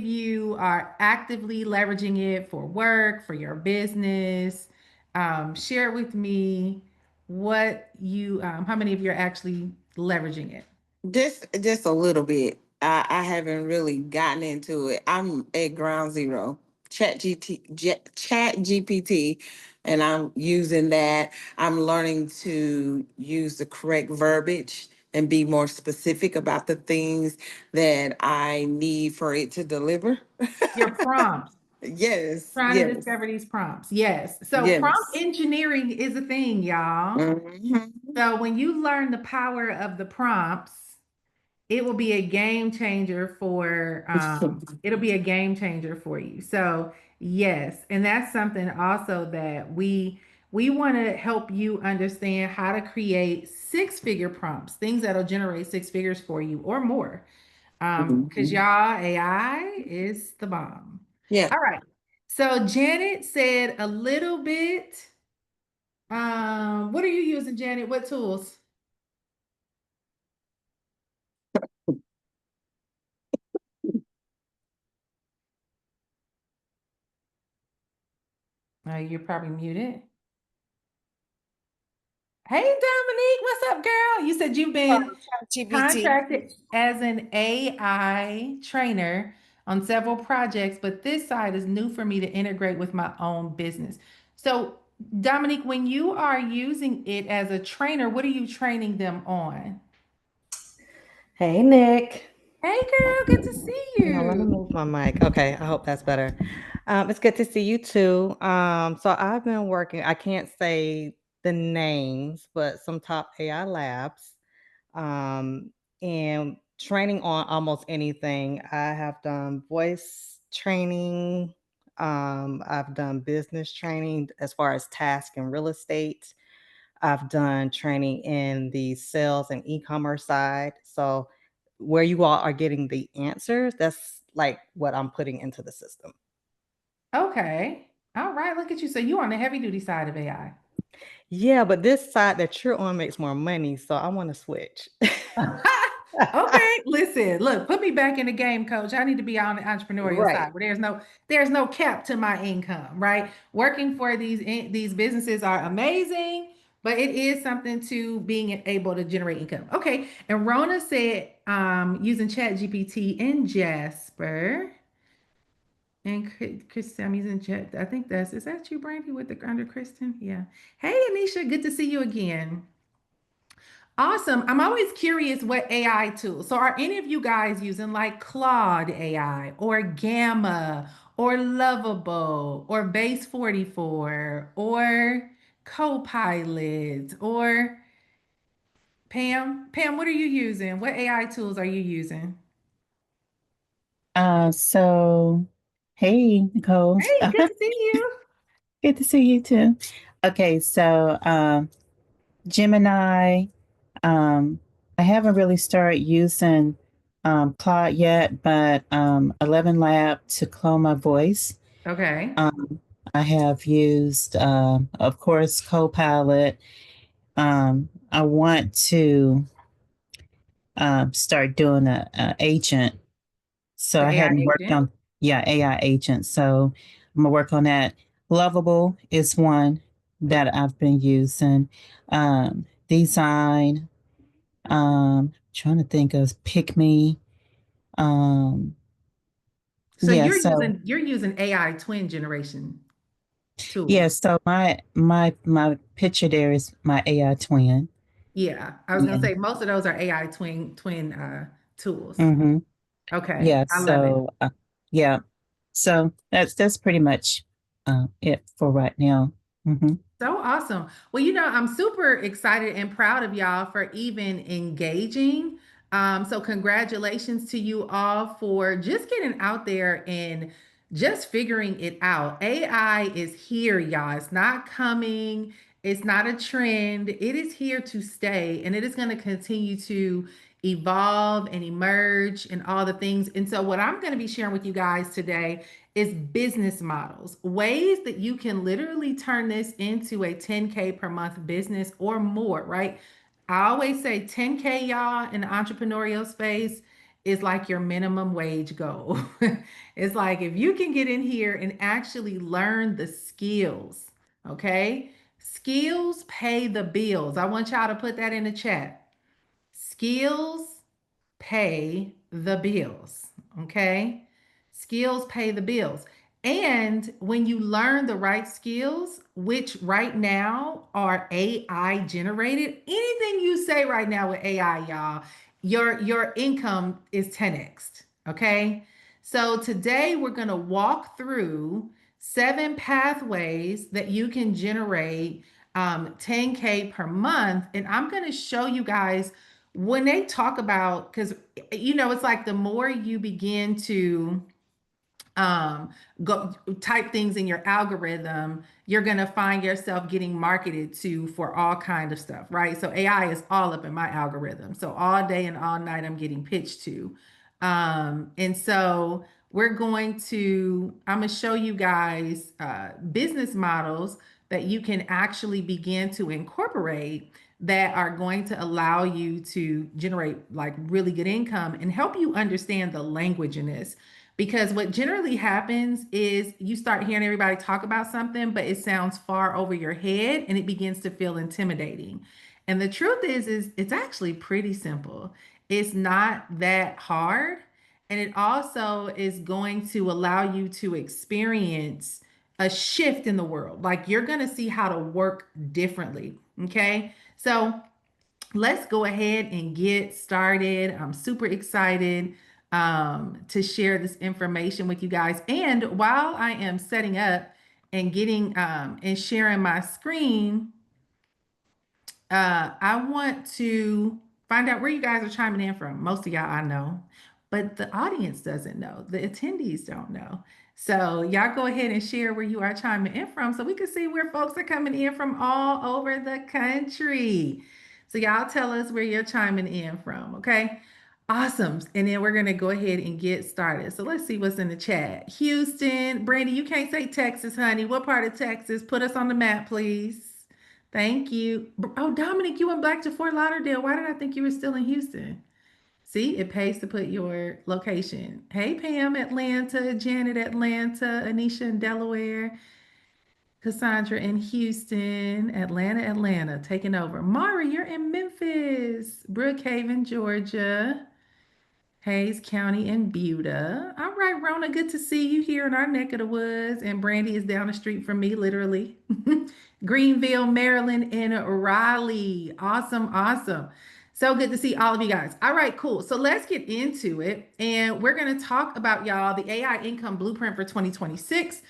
you are actively leveraging it for work, for your business? Share with me how many of you are actually leveraging it? Just a little bit. I haven't really gotten into it. I'm at ground zero. Chat GPT, and I'm using that. I'm learning to use the correct verbiage and be more specific about the things that I need for it to deliver. Your prompts. Yes, Trying to yes, discover these prompts. Yes. So prompt yes. engineering is a thing, y'all. Mhm. So when you learn the power of the prompts, it will be a game changer for it'll be a game changer for you. So yes, and that's something also that we want to help you understand how to create six-figure prompts, things that'll generate six figures for you or more. Because Mhm. y'all, AI is the bomb. Yeah. All right. So Janet said a little bit. What are you using, Janet? What tools? You're probably muted. Hey, Dominique, what's up, girl? You said you've been ChatGPT. contracted as an AI trainer on several projects, but this side is new for me to integrate with my own business. So, Dominique, when you are using it as a trainer, what are you training them on? Hey, Nick. Hey, girl, good to see Now let me you. move my mic. Okay, I hope that's better. It's good to see you too. So I've been working, I can't say the names, but some top AI labs, um, and training on almost anything. I have done voice training, I've done business training as far as task and real estate. I've done training in the sales and e-commerce side. So where you all are getting the answers, that's like what I'm putting into the system. Okay. All right, look at you. So you on the heavy duty side of AI. Yeah, but this side that you're on makes more money, so I want to switch. Okay, listen, look, put me back in the game, coach. I need to be on the entrepreneurial Right. side where there's no cap to my income, right? Working for these businesses are amazing, but it is something to being able to generate income. Okay, and Rona said using Chat GPT and Jasper. And Kristen, I'm using Chat. I think is that you, Brandy, with the under Kristen? Yeah. Hey, Anisha, good to see you again. Awesome. I'm always curious what AI tools. So, are any of you guys using like Claude AI or Gamma or Lovable or Base 44 or Copilot or Pam? Pam, what are you using? What AI tools are you using? So hey, Nicole. Hey, good to see you. Good to see you too. Okay, so Gemini, um, I haven't really started using Claude yet, but 11 Lab to clone my voice. Okay. Um, I have used, of course, Copilot. I want to start doing a agent. So The I AI hadn't worked agent. on, yeah, AI agent. So I'm gonna work on that. Lovable is one that I've been using. Design. Trying to think of Pick Me. Um, So yeah. you're So using AI twin generation yeah. tools. So my picture there is my AI twin. Yeah, I was gonna Yeah. say most of those are AI twin tools. Mm-hmm. Okay, Yeah. I love it. Yeah. So that's pretty much it for right now. Mm-hmm. So awesome. Well, I'm super excited and proud of y'all for even engaging. So congratulations to you all for just getting out there and just figuring it out. AI is here, y'all. It's not coming. It's not a trend. It is here to stay, and it is going to continue to evolve and emerge and all the things. And so, what I'm going to be sharing with you guys today is business models, ways that you can literally turn this into a 10K per month business or more, right? I always say 10K, y'all, in the entrepreneurial space is like your minimum wage goal. It's like if you can get in here and actually learn the skills, okay? Skills pay the bills. I want y'all to put that in the chat. Skills pay the bills. Okay. Skills pay the bills. And when you learn the right skills, which right now are AI generated, anything you say right now with AI, y'all, your income is 10x. Okay. So today we're going to walk through 7 pathways that you can generate 10K per month. And I'm going to show you guys when they talk about, because it's like the more you begin to um go type things in your algorithm, you're going to find yourself getting marketed to for all kind of stuff, right? So AI is all up in my algorithm, so all day and all night I'm getting pitched to. And so I'm going to show you guys business models that you can actually begin to incorporate that are going to allow you to generate like really good income and help you understand the language in this. Because what generally happens is you start hearing everybody talk about something, but it sounds far over your head and it begins to feel intimidating. And the truth is it's actually pretty simple. It's not that hard. And it also is going to allow you to experience a shift in the world. Like you're going to see how to work differently. Okay. So let's go ahead and get started. I'm super excited to share this information with you guys. And while I am setting up and getting and sharing my screen, I want to find out where you guys are chiming in from. Most of y'all I know, but the audience doesn't know. The attendees don't know. So y'all go ahead and share where you are chiming in from so we can see where folks are coming in from all over the country. So y'all tell us where you're chiming in from, okay? Awesome. And then we're going to go ahead and get started. So let's see what's in the chat. Houston, Brandy, you can't say Texas, honey. What part of Texas? Put us on the map, please. Thank you. Oh, Dominic, you went back to Fort Lauderdale. Why did I think you were still in Houston? See, it pays to put your location. Hey, Pam, Atlanta, Janet, Atlanta, Anisha in Delaware, Cassandra in Houston, Atlanta, taking over. Mari, you're in Memphis, Brookhaven, Georgia. Hayes County and Buda. All right, Rona, good to see you here in our neck of the woods. And Brandy is down the street from me, literally. Greenville, Maryland, and Raleigh. Awesome, awesome. So good to see all of you guys. All right, cool. So let's get into it. And we're going to talk about, y'all, the AI income blueprint for 2026.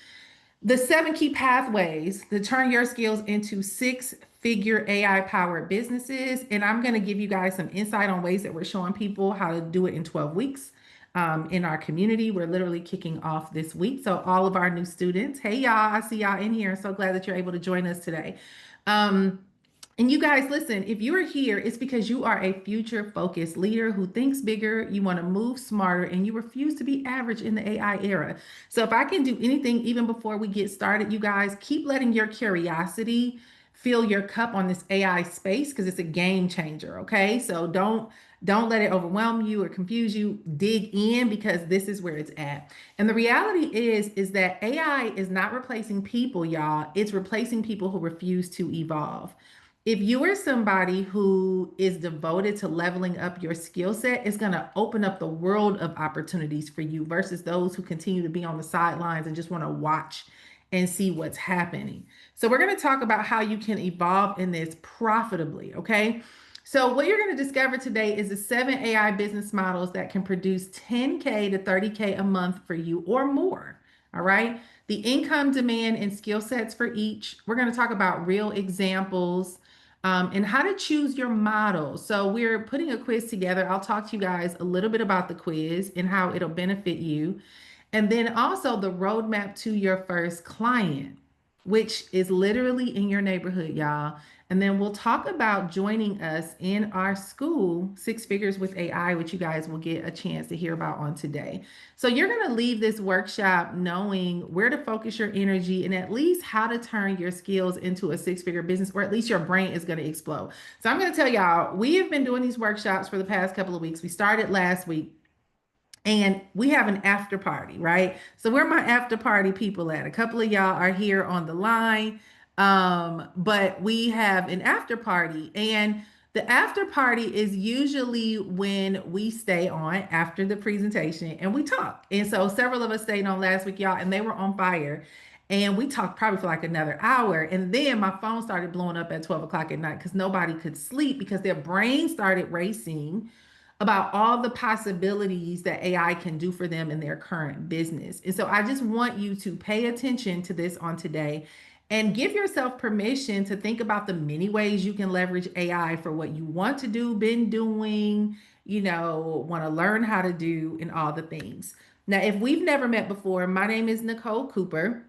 The 7 key pathways to turn your skills into 6-figure AI powered businesses. And I'm going to give you guys some insight on ways that we're showing people how to do it in 12 weeks. In our community, we're literally kicking off this week. So all of our new students, hey y'all, I see y'all in here. So glad that you're able to join us today. And you guys, listen, if you're here, it's because you are a future focused leader who thinks bigger, you want to move smarter, and you refuse to be average in the AI era. So if I can do anything, even before we get started, you guys, keep letting your curiosity fill your cup on this AI space because it's a game changer. Okay. So don't let it overwhelm you or confuse you. Dig in because this is where it's at. And the reality is that AI is not replacing people, y'all. It's replacing people who refuse to evolve. If you are somebody who is devoted to leveling up your skill set, it's going to open up the world of opportunities for you versus those who continue to be on the sidelines and just want to watch and see what's happening. So we're going to talk about how you can evolve in this profitably, okay? So what you're going to discover today is the 7 AI business models that can produce 10K to 30K a month for you or more, all right? The income, demand, and skill sets for each. We're going to talk about real examples and how to choose your model. So we're putting a quiz together. I'll talk to you guys a little bit about the quiz and how it'll benefit you. And then also the roadmap to your first client, which is literally in your neighborhood, y'all. And then we'll talk about joining us in our school, 6 Figures with AI, which you guys will get a chance to hear about on today. So you're going to leave this workshop knowing where to focus your energy and at least how to turn your skills into a 6-figure business, or at least your brain is going to explode. So I'm going to tell y'all, we have been doing these workshops for the past couple of weeks. We started last week. and we have an after party, right? So where my after party people at? A couple of y'all are here on the line, but we have an after party, and the after party is usually when we stay on after the presentation and we talk. And so several of us stayed on last week, y'all, and they were on fire. And we talked probably for like another hour. And then my phone started blowing up at 12 o'clock at night because nobody could sleep because their brain started racing about all the possibilities that AI can do for them in their current business. And so I just want you to pay attention to this on today and give yourself permission to think about the many ways you can leverage AI for what you want to do, been doing, want to learn how to do, and all the things. Now, if we've never met before, my name is Nicole Cooper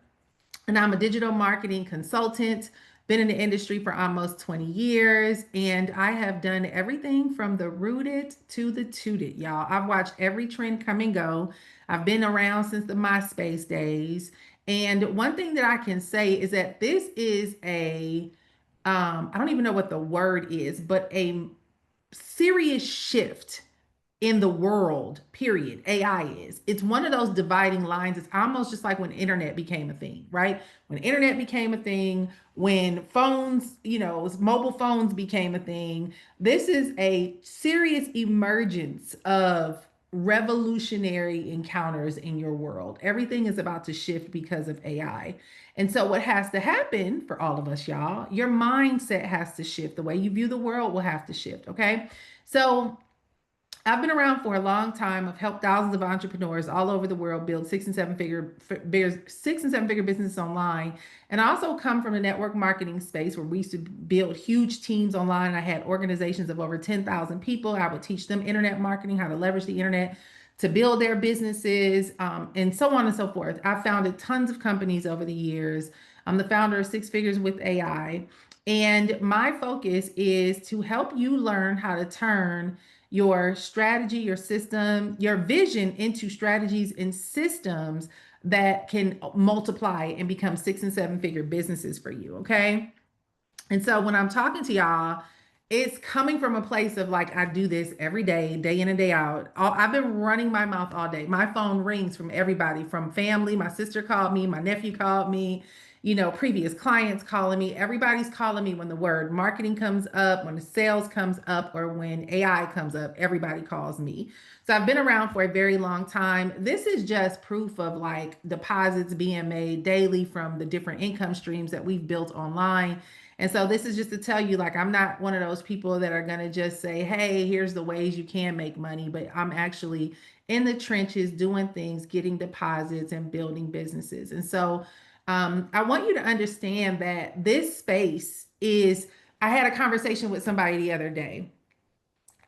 and I'm a digital marketing consultant. Been in the industry for almost 20 years, and I have done everything from the rooted to the tooted, y'all. I've watched every trend come and go. I've been around since the MySpace days. And one thing that I can say is that this is I don't even know what the word is, but a serious shift in the world, period. AI is. It's one of those dividing lines. It's almost just like when internet became a thing, right? When internet became a thing, when phones, mobile phones became a thing. This is a serious emergence of revolutionary encounters in your world. Everything is about to shift because of AI. And so what has to happen for all of us, y'all, your mindset has to shift. The way you view the world will have to shift, okay? So I've been around for a long time. I've helped thousands of entrepreneurs all over the world build six and seven figure businesses online. And I also come from a network marketing space where we used to build huge teams online. I had organizations of over 10,000 people. I would teach them internet marketing, how to leverage the internet to build their businesses, and so on and so forth. I've founded tons of companies over the years. I'm the founder of Six Figures with AI. And my focus is to help you learn how to turn your strategy, your system, your vision into strategies and systems that can multiply and become six and seven figure businesses for you. Okay. And so when I'm talking to y'all, it's coming from a place of like, I do this every day, day in and day out. I've been running my mouth all day. My phone rings from everybody, from family. My sister called me, my nephew called me, previous clients calling me. Everybody's calling me when the word marketing comes up, when the sales comes up, or when AI comes up. Everybody calls me. So I've been around for a very long time. This is just proof of like deposits being made daily from the different income streams that we've built online. And so this is just to tell you, like, I'm not one of those people that are going to just say, hey, here's the ways you can make money, but I'm actually in the trenches doing things, getting deposits and building businesses. And so I want you to understand that this space is, I had a conversation with somebody the other day,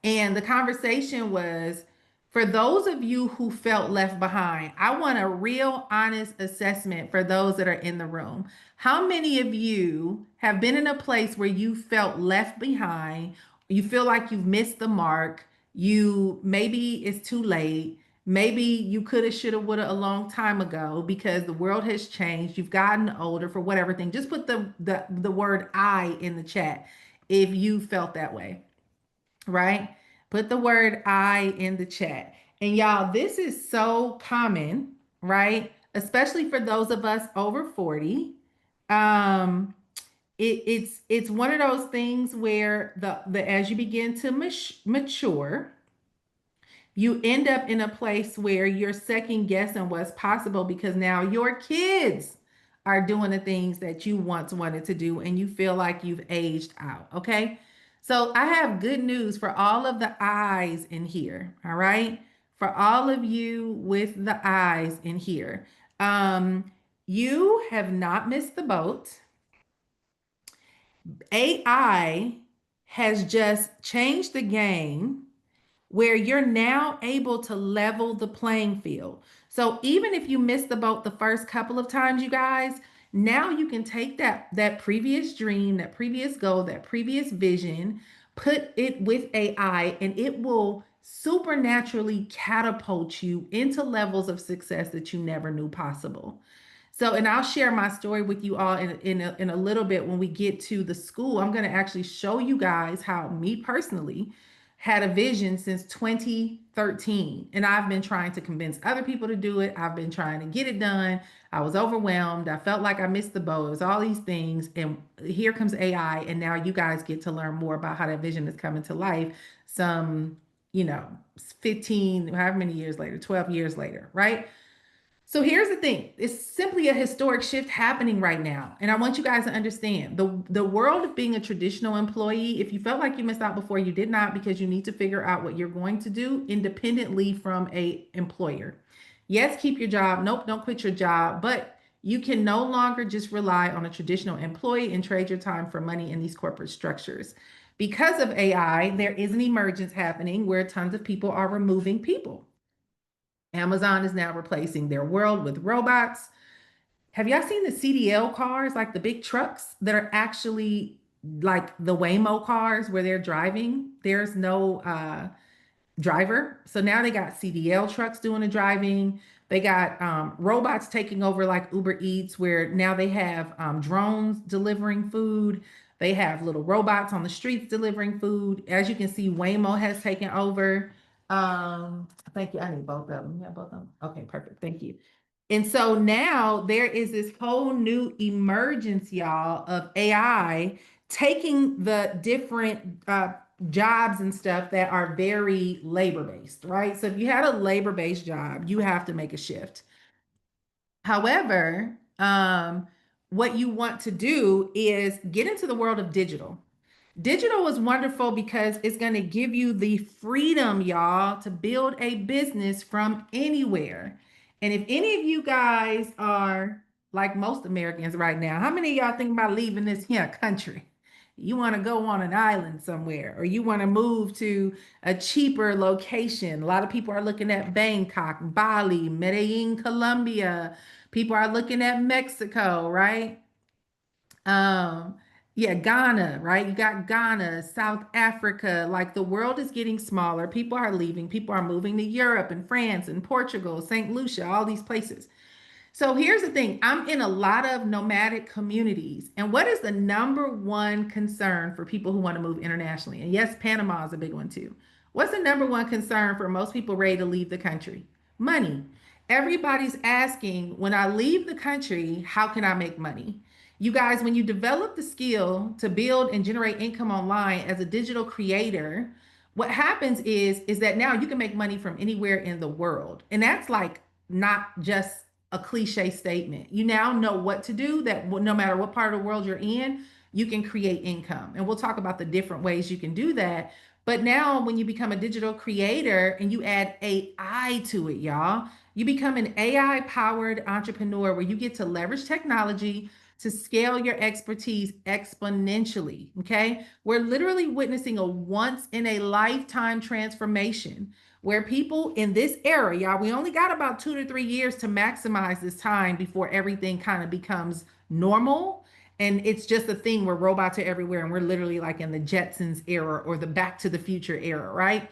and the conversation was, for those of you who felt left behind, I want a real honest assessment for those that are in the room. How many of you have been in a place where you felt left behind? You feel like you've missed the mark. You maybe it's too late. Maybe you coulda, shoulda, woulda a long time ago because the world has changed. You've gotten older for whatever thing. Just put the word I in the chat if you felt that way, right? Put the word I in the chat. And y'all, this is so common, right? Especially for those of us over 40. Um, it's one of those things where the as you begin to mature, you end up in a place where you're second guessing what's possible because now your kids are doing the things that you once wanted to do and you feel like you've aged out. Okay. So I have good news for all of the eyes in here. All right. For all of you with the eyes in here, you have not missed the boat. AI has just changed the game where you're now able to level the playing field. So even if you missed the boat the first couple of times, you guys, now you can take that previous dream, that previous goal, that previous vision, put it with AI, and it will supernaturally catapult you into levels of success that you never knew possible. So, and I'll share my story with you all in a little bit when we get to the school. I'm going to actually show you guys how me personally had a vision since 2013, and I've been trying to convince other people to do it. I've been trying to get it done. I was overwhelmed. I felt like I missed the boat. It was all these things. And here comes AI. And now you guys get to learn more about how that vision is coming to life. Some, you know, 15, however many years later, 12 years later, right? So here's the thing. It's simply a historic shift happening right now. And I want you guys to understand the world of being a traditional employee. If you felt like you missed out before, you did not, because you need to figure out what you're going to do independently from a employer. Yes, keep your job. Nope, don't quit your job. But you can no longer just rely on a traditional employee and trade your time for money in these corporate structures. Because of AI, there is an emergence happening where tons of people are removing people. Amazon is now replacing their world with robots. Have y'all seen the CDL cars, like the big trucks that are actually like the Waymo cars where they're driving? There's no driver. So now they got CDL trucks doing the driving. They got robots taking over like Uber Eats, where now they have drones delivering food. They have little robots on the streets delivering food. As you can see, Waymo has taken over. Thank you. I need both of them. Yeah, both of them. Okay, perfect. Thank you. And so now there is this whole new emergence, y'all, of AI taking the different jobs and stuff that are very labor based, right? So if you had a labor based job, you have to make a shift. However, what you want to do is get into the world of digital. Digital is wonderful because it's going to give you the freedom, y'all, to build a business from anywhere. And if any of you guys are like most Americans right now, how many of y'all think about leaving this here country? You want to go on an island somewhere, or you want to move to a cheaper location. A lot of people are looking at Bangkok, Bali, Medellin, Colombia. People are looking at Mexico, right? Um, yeah, Ghana, right? You got Ghana, South Africa. Like the world is getting smaller. People are leaving. People are moving to Europe and France and Portugal, St. Lucia, all these places. So here's the thing. I'm in a lot of nomadic communities. And what is the number one concern for people who want to move internationally? And yes, Panama is a big one too. What's the number one concern for most people ready to leave the country? Money. Everybody's asking, when I leave the country, how can I make money? You guys, when you develop the skill to build and generate income online as a digital creator, what happens is that now you can make money from anywhere in the world. And that's like not just a cliche statement. You now know what to do, that no matter what part of the world you're in, you can create income. And we'll talk about the different ways you can do that. But now when you become a digital creator and you add AI to it, y'all, you become an AI powered entrepreneur where you get to leverage technology to scale your expertise exponentially. Okay. We're literally witnessing a once in a lifetime transformation where people in this era, y'all, we only got about 2 to 3 years to maximize this time before everything kind of becomes normal. And it's just a thing where robots are everywhere and we're literally like in the Jetsons era or the Back to the Future era, right?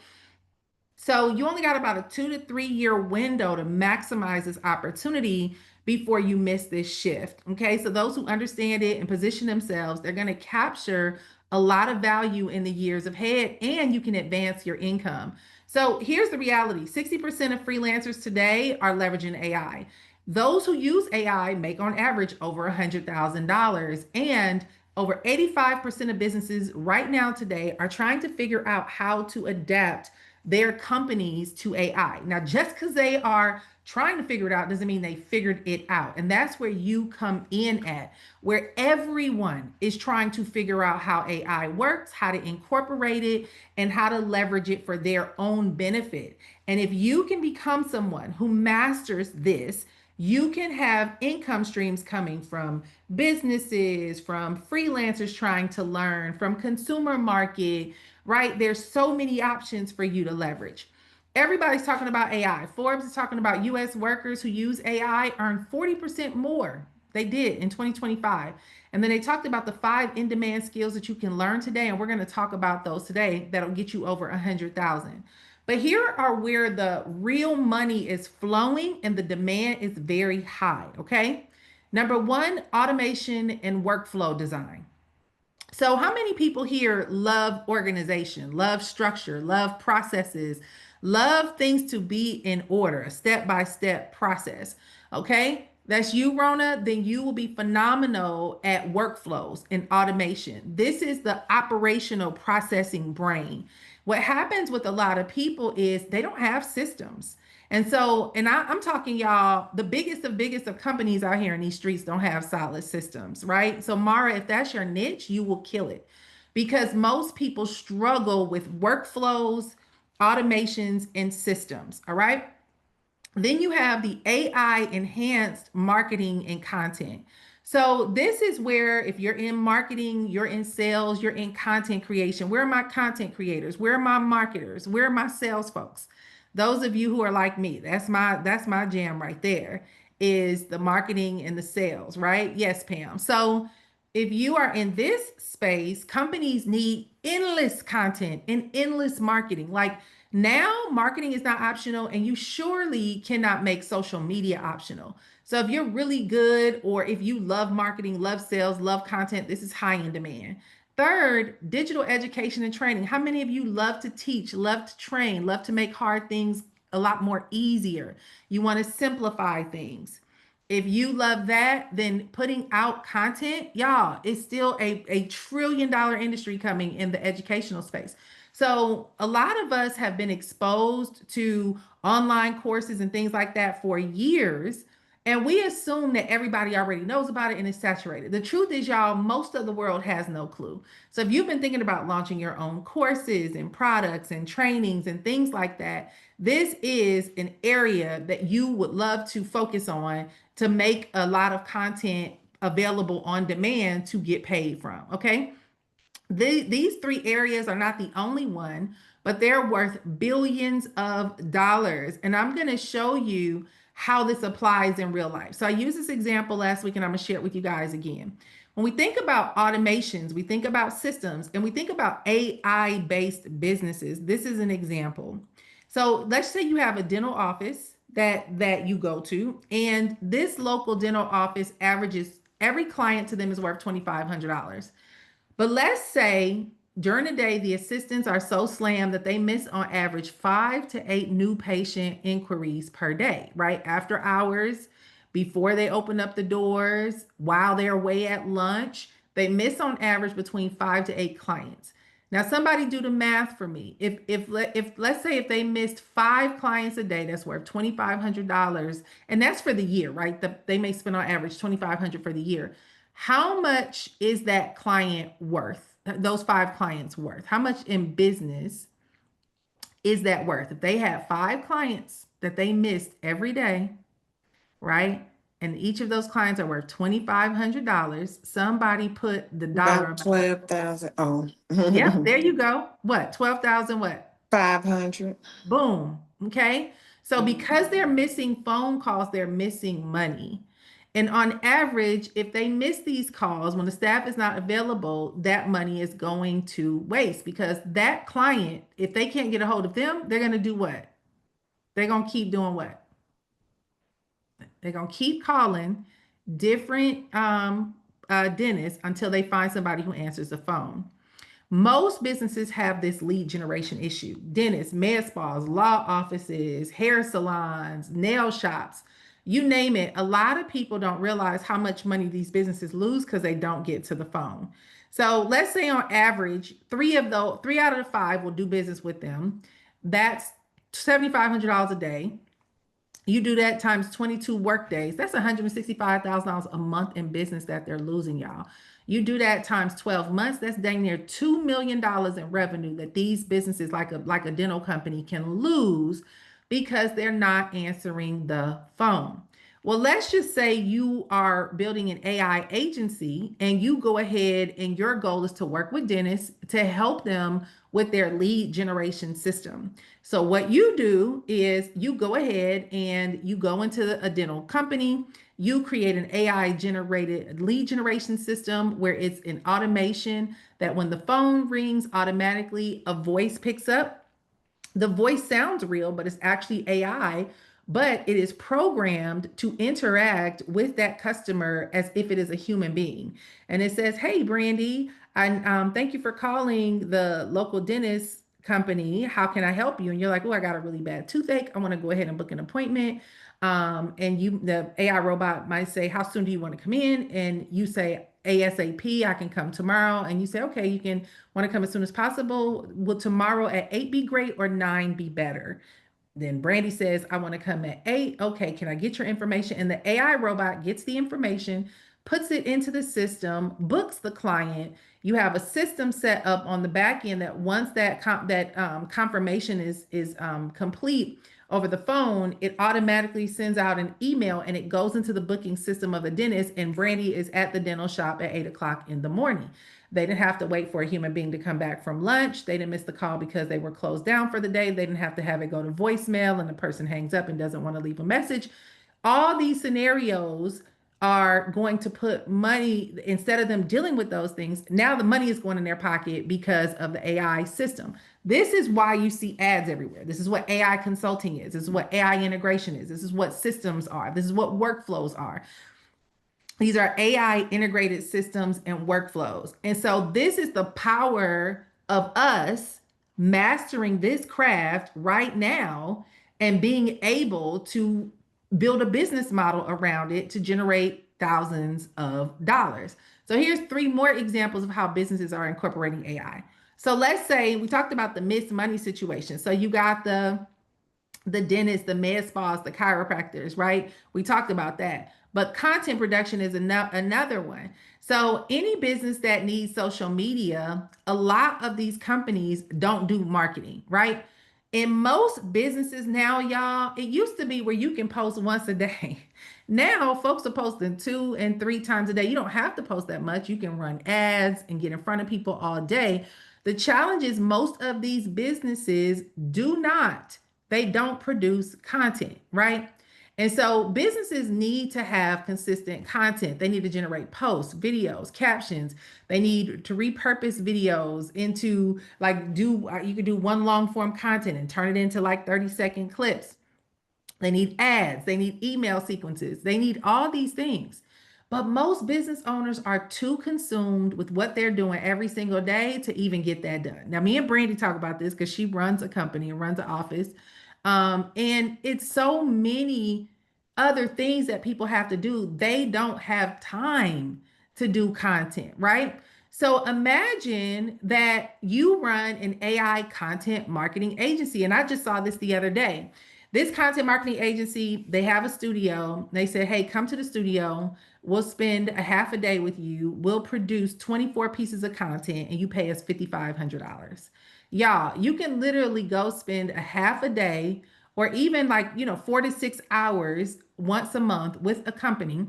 So you only got about a 2 to 3 year window to maximize this opportunity before you miss this shift. Okay. So those who understand it and position themselves, they're going to capture a lot of value in the years ahead and you can advance your income. So here's the reality. 60% of freelancers today are leveraging AI. Those who use AI make on average over $100,000, and over 85% of businesses right now today are trying to figure out how to adapt their companies to AI. Now, just because they are trying to figure it out doesn't mean they figured it out. And that's where you come in at, where everyone is trying to figure out how AI works, how to incorporate it, and how to leverage it for their own benefit. And if you can become someone who masters this, you can have income streams coming from businesses, from freelancers trying to learn, from consumer market, right? There's so many options for you to leverage. Everybody's talking about AI. Forbes is talking about US workers who use AI earn 40% more. They did in 2025. And then they talked about the 5 in-demand skills that you can learn today. And we're going to talk about those today that'll get you over 100,000. But here are where the real money is flowing and the demand is very high. Okay. Number one, automation and workflow design. So, how many people here love organization, love structure, love processes, love things to be in order, a step by step process? Okay, that's you, Rona. Then you will be phenomenal at workflows and automation. This is the operational processing brain. What happens with a lot of people is they don't have systems. And so, I'm talking y'all, the biggest of companies out here in these streets don't have solid systems, right? So, Mara, if that's your niche, you will kill it because most people struggle with workflows, automations, and systems. All right. Then you have the AI enhanced marketing and content. So this is where if you're in marketing, you're in sales, you're in content creation. Where are my content creators? Where are my marketers? Where are my sales folks? Those of you who are like me, that's my jam right there is the marketing and the sales, right? Yes, Pam. So if you are in this space, companies need endless content and endless marketing. Like now, marketing is not optional, and you surely cannot make social media optional. So, if you're really good, or if you love marketing, love sales, love content, this is high in demand. Third, digital education and training. How many of you love to teach, love to train, love to make hard things a lot more easier? You want to simplify things. If you love that, then putting out content, y'all, it's still a $1 trillion industry coming in the educational space. So a lot of us have been exposed to online courses and things like that for years. And we assume that everybody already knows about it and is saturated. The truth is, y'all, most of the world has no clue. So if you've been thinking about launching your own courses and products and trainings and things like that, this is an area that you would love to focus on to make a lot of content available on demand to get paid from. Okay. These three areas are not the only one, but they're worth billions of dollars. And I'm going to show you how this applies in real life. So I used this example last week and I'm going to share it with you guys again. When we think about automations, we think about systems, and we think about AI based businesses. This is an example. So let's say you have a dental office that you go to, and this local dental office averages every client to them is worth $2,500. But let's say during the day, the assistants are so slammed that they miss on average 5 to 8 new patient inquiries per day, right? After hours, before they open up the doors, while they're away at lunch, they miss on average between 5 to 8 clients. Now, somebody do the math for me. If let's say if they missed 5 clients a day, that's worth $2,500, and that's for the year, right? They may spend on average $2,500 for the year. How much is that client worth? Those 5 clients worth? How much in business is that worth? If they have 5 clients that they missed every day, right? And each of those clients are worth $2,500. Somebody put the dollar About amount. 12,000. Oh, Yep, there you go. What? 12,000 what? 500. Boom. Okay. So because they're missing phone calls, they're missing money. And on average, if they miss these calls when the staff is not available, that money is going to waste because that client, if they can't get a hold of them, they're going to do what? They're going to keep doing what? They're going to keep calling different dentists until they find somebody who answers the phone. Most businesses have this lead generation issue. Dentists, med spas, law offices, hair salons, nail shops, you name it. A lot of people don't realize how much money these businesses lose because they don't get to the phone. So let's say on average, three out of the five will do business with them. That's $7,500 a day. You do that times 22 work days. That's $165,000 a month in business that they're losing, y'all. You do that times 12 months, that's dang near $2 million in revenue that these businesses like a dental company can lose because they're not answering the phone. Well, let's just say you are building an AI agency and you go ahead and your goal is to work with dentists to help them with their lead generation system. So what you do is you go ahead and you go into a dental company, you create an AI generated lead generation system where it's an automation that when the phone rings automatically, a voice picks up. The voice sounds real, but it's actually AI but it is programmed to interact with that customer as if it is a human being. And it says, "Hey, Brandy, I thank you for calling the local dentist company. How can I help you?" And you're like, "Oh, I got a really bad toothache. I want to go ahead and book an appointment." And the AI robot might say, "How soon do you want to come in?" And you say, "ASAP, I can come tomorrow." And you say, "Okay, you can want to come as soon as possible. Will tomorrow at 8 be great or 9 be better?" Then Brandy says, "I want to come at 8. Okay, can I get your information?" And the AI robot gets the information, puts it into the system, books the client. You have a system set up on the back end that once that confirmation is complete over the phone, it automatically sends out an email and it goes into the booking system of the dentist. And Brandy is at the dental shop at 8 o'clock in the morning. They didn't have to wait for a human being to come back from lunch. They didn't miss the call because they were closed down for the day. They didn't have to have it go to voicemail and the person hangs up and doesn't want to leave a message. All these scenarios are going to put money, instead of them dealing with those things, now the money is going in their pocket because of the AI system. This is why you see ads everywhere. This is what AI consulting is. This is what AI integration is. This is what systems are. This is what workflows are. These are AI integrated systems and workflows. And so this is the power of us mastering this craft right now and being able to build a business model around it to generate thousands of dollars. So here's 3 more examples of how businesses are incorporating AI. So let's say we talked about the missed money situation. So you got the dentists, the med spas, the chiropractors, right? We talked about that. But content production is another one. So any business that needs social media, a lot of these companies don't do marketing, right? In most businesses now, y'all, it used to be where you can post once a day. Now, folks are posting 2 and 3 times a day. You don't have to post that much. You can run ads and get in front of people all day. The challenge is most of these businesses do not, they don't produce content, right? And so businesses need to have consistent content. They need to generate posts, videos, captions. They need to repurpose videos into like you could do one long form content and turn it into like 30-second clips. They need ads, they need email sequences, they need all these things. But most business owners are too consumed with what they're doing every single day to even get that done. Now, me and Brandy talk about this because she runs a company and runs an office. And it's so many other things that people have to do. They don't have time to do content, right? So imagine that you run an AI content marketing agency. And I just saw this the other day. This content marketing agency, they have a studio. They said, "Hey, come to the studio. We'll spend a half a day with you. We'll produce 24 pieces of content and you pay us $5,500. Y'all, you can literally go spend a half a day or even like, 4 to 6 hours once a month with a company.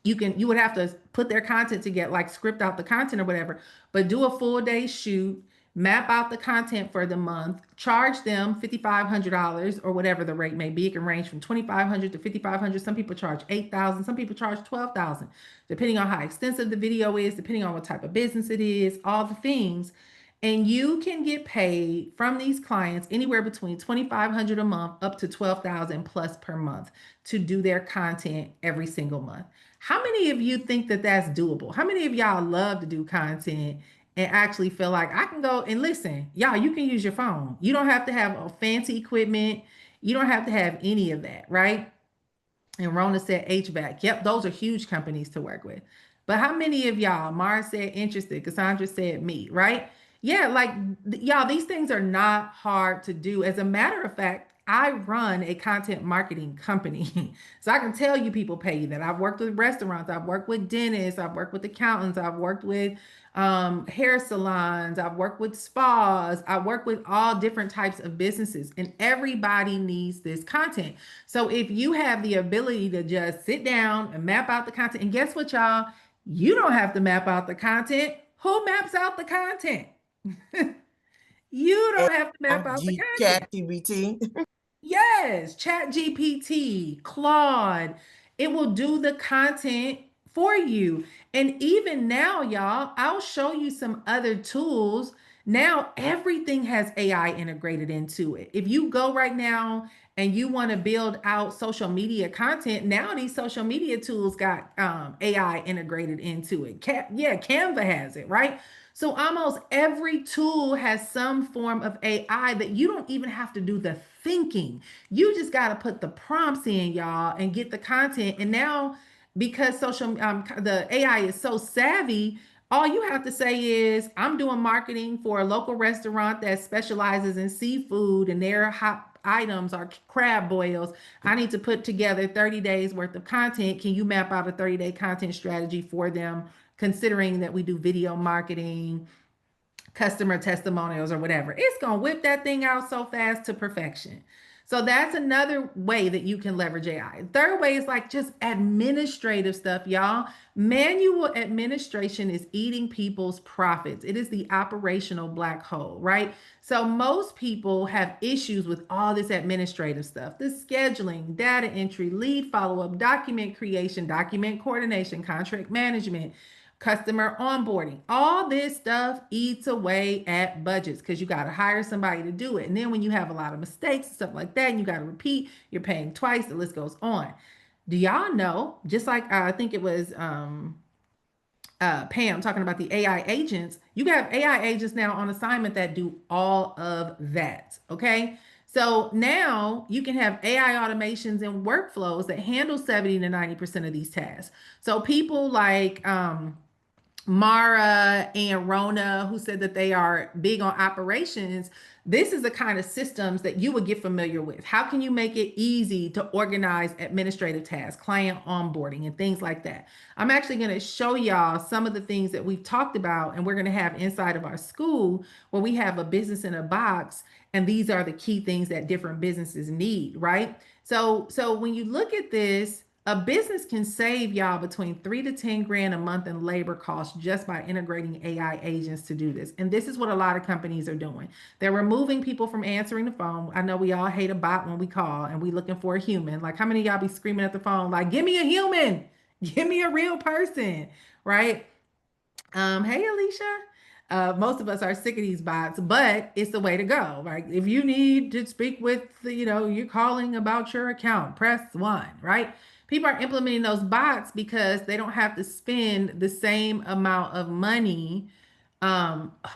You would have to put their content together, like script out the content or whatever, but do a full day shoot, map out the content for the month, charge them $5,500 or whatever the rate may be. It can range from 2,500 to 5,500. Some people charge 8,000, some people charge 12,000, depending on how extensive the video is, depending on what type of business it is, all the things. And you can get paid from these clients anywhere between 2,500 a month up to 12,000 plus per month to do their content every single month. How many of you think that that's doable? How many of y'all love to do content and actually feel like I can go and listen? Y'all, you can use your phone. You don't have to have a fancy equipment. You don't have to have any of that, right? And Rona said HVAC. Yep, those are huge companies to work with. But how many of y'all, Mara said interested, Cassandra said me, right? Yeah, like y'all, these things are not hard to do. As a matter of fact, I run a content marketing company. So I can tell you people pay you that. I've worked with restaurants, I've worked with dentists, I've worked with accountants, I've worked with hair salons, I've worked with spas, I work with all different types of businesses, and everybody needs this content. So if you have the ability to just sit down and map out the content, and guess what, y'all? You don't have to map out the content. Who maps out the content? You don't have to map out the content. ChatGPT. Yes, Chat GPT, Claude, it will do the content for you. And even now, y'all, I'll show you some other tools. Now everything has AI integrated into it. If you go right now and you want to build out social media content, now these social media tools got AI integrated into it. Yeah, Canva has it, right? So almost every tool has some form of AI that you don't even have to do the thinking. You just got to put the prompts in, y'all, and get the content. And now, because the AI is so savvy, all you have to say is, I'm doing marketing for a local restaurant that specializes in seafood and their hot items are crab boils. I need to put together 30 days worth of content. Can you map out a 30-day content strategy for them, considering that we do video marketing, customer testimonials, or whatever? It's going to whip that thing out so fast to perfection. So that's another way that you can leverage AI. Third way is like just administrative stuff, y'all. Manual administration is eating people's profits. It is the operational black hole, right? So most people have issues with all this administrative stuff, the scheduling, data entry, lead follow-up, document creation, document coordination, contract management, customer onboarding. All this stuff eats away at budgets because you got to hire somebody to do it. And then when you have a lot of mistakes and stuff like that, and you got to repeat, you're paying twice, the list goes on. Do y'all know, just like I think it was Pam talking about the AI agents, you have AI agents now on assignment that do all of that. Okay. So now you can have AI automations and workflows that handle 70 to 90% of these tasks. So people like, Mara and Rona, who said that they are big on operations, this is the kind of systems that you would get familiar with. How can you make it easy to organize administrative tasks, client onboarding, and things like that? I'm actually going to show y'all some of the things that we've talked about, and we're going to have inside of our school where we have a business in a box, and these are the key things that different businesses need, right? So when you look at this, a business can save y'all between 3 to 10 grand a month in labor costs just by integrating AI agents to do this. And this is what a lot of companies are doing. They're removing people from answering the phone. I know we all hate a bot when we call and we looking for a human. Like, how many of y'all be screaming at the phone like, give me a human, give me a real person, right? Hey, Alicia. Most of us are sick of these bots, but it's the way to go, right? If you need to speak with, you're calling about your account, press one, right? People are implementing those bots because they don't have to spend the same amount of money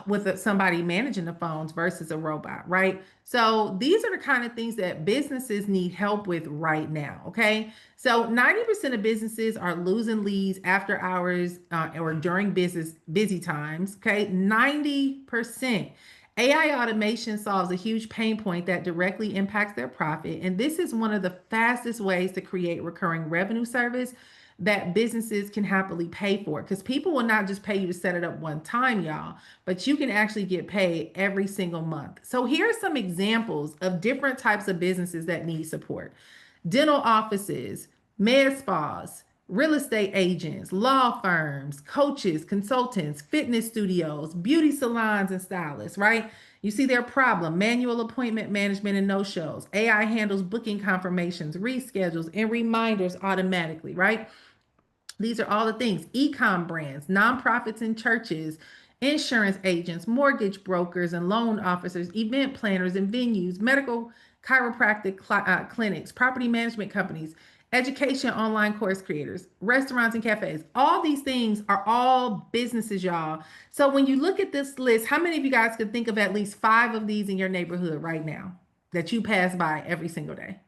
with somebody managing the phones versus a robot, right? So these are the kind of things that businesses need help with right now, okay? So 90% of businesses are losing leads after hours or during busy times, okay? 90%. AI automation solves a huge pain point that directly impacts their profit. And this is one of the fastest ways to create recurring revenue service that businesses can happily pay for. Because people will not just pay you to set it up one time, y'all, but you can actually get paid every single month. So here are some examples of different types of businesses that need support: dental offices, med spas, real estate agents, law firms, coaches, consultants, fitness studios, beauty salons, and stylists, right? You see their problem: manual appointment management and no shows. AI handles booking confirmations, reschedules, and reminders automatically, right? These are all the things: e-com brands, nonprofits and churches, insurance agents, mortgage brokers and loan officers, event planners and venues, medical chiropractic clinics, property management companies, education online course creators, restaurants and cafes. All these things are all businesses, y'all. So when you look at this list, how many of you guys could think of at least 5 of these in your neighborhood right now that you pass by every single day?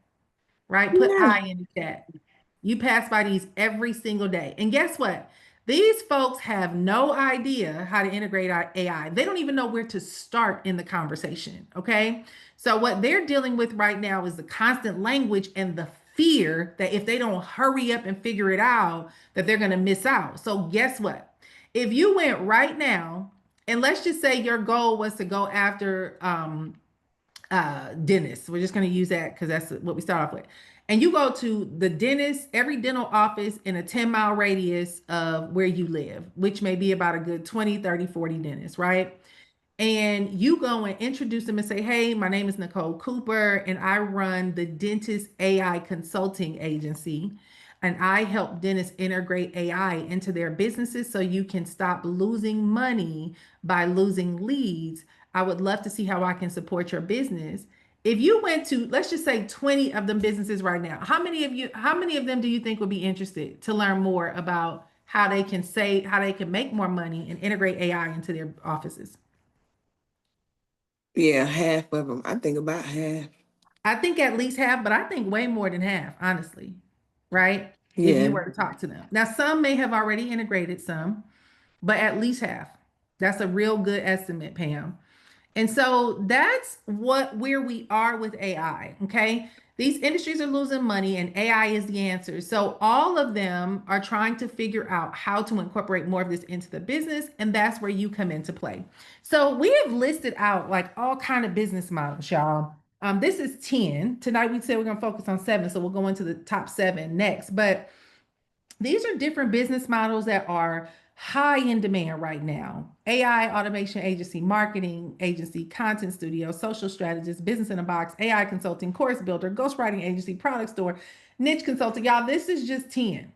Right? Put Yeah. I in the chat. You pass by these every single day. And guess what? These folks have no idea how to integrate our AI. They don't even know where to start in the conversation. Okay. So, what they're dealing with right now is the constant language and the fear that if they don't hurry up and figure it out, that they're going to miss out. So, guess what? If you went right now, and let's just say your goal was to go after dentist. We're just going to use that because that's what we start off with. And you go to the dentist, every dental office in a 10-mile radius of where you live, which may be about a good 20, 30, 40 dentists, right? And you go and introduce them and say, hey, my name is Nicole Cooper, and I run the Dentist AI Consulting Agency. And I help dentists integrate AI into their businesses so you can stop losing money by losing leads. I would love to see how I can support your business. If you went to, let's just say 20 of them businesses right now, how many of them do you think would be interested to learn more about how they can say, how they can make more money and integrate AI into their offices? Yeah, half of them. I think about half. I think at least half, but I think way more than half, honestly, right? If you Yeah. were to talk to them. Now, some may have already integrated some, but at least half. That's a real good estimate, Pam. And so that's where we are with AI. Okay. These industries are losing money and AI is the answer. So all of them are trying to figure out how to incorporate more of this into the business. And that's where you come into play. So we have listed out like all kind of business models, y'all. This is 10. Tonight we said we're gonna focus on 7. So we'll go into the top 7 next. But these are different business models that are high in demand right now. AI automation agency, marketing agency, content studio, social strategist, business in a box, AI consulting, course builder, ghostwriting agency, product store, niche consulting. Y'all, this is just 10.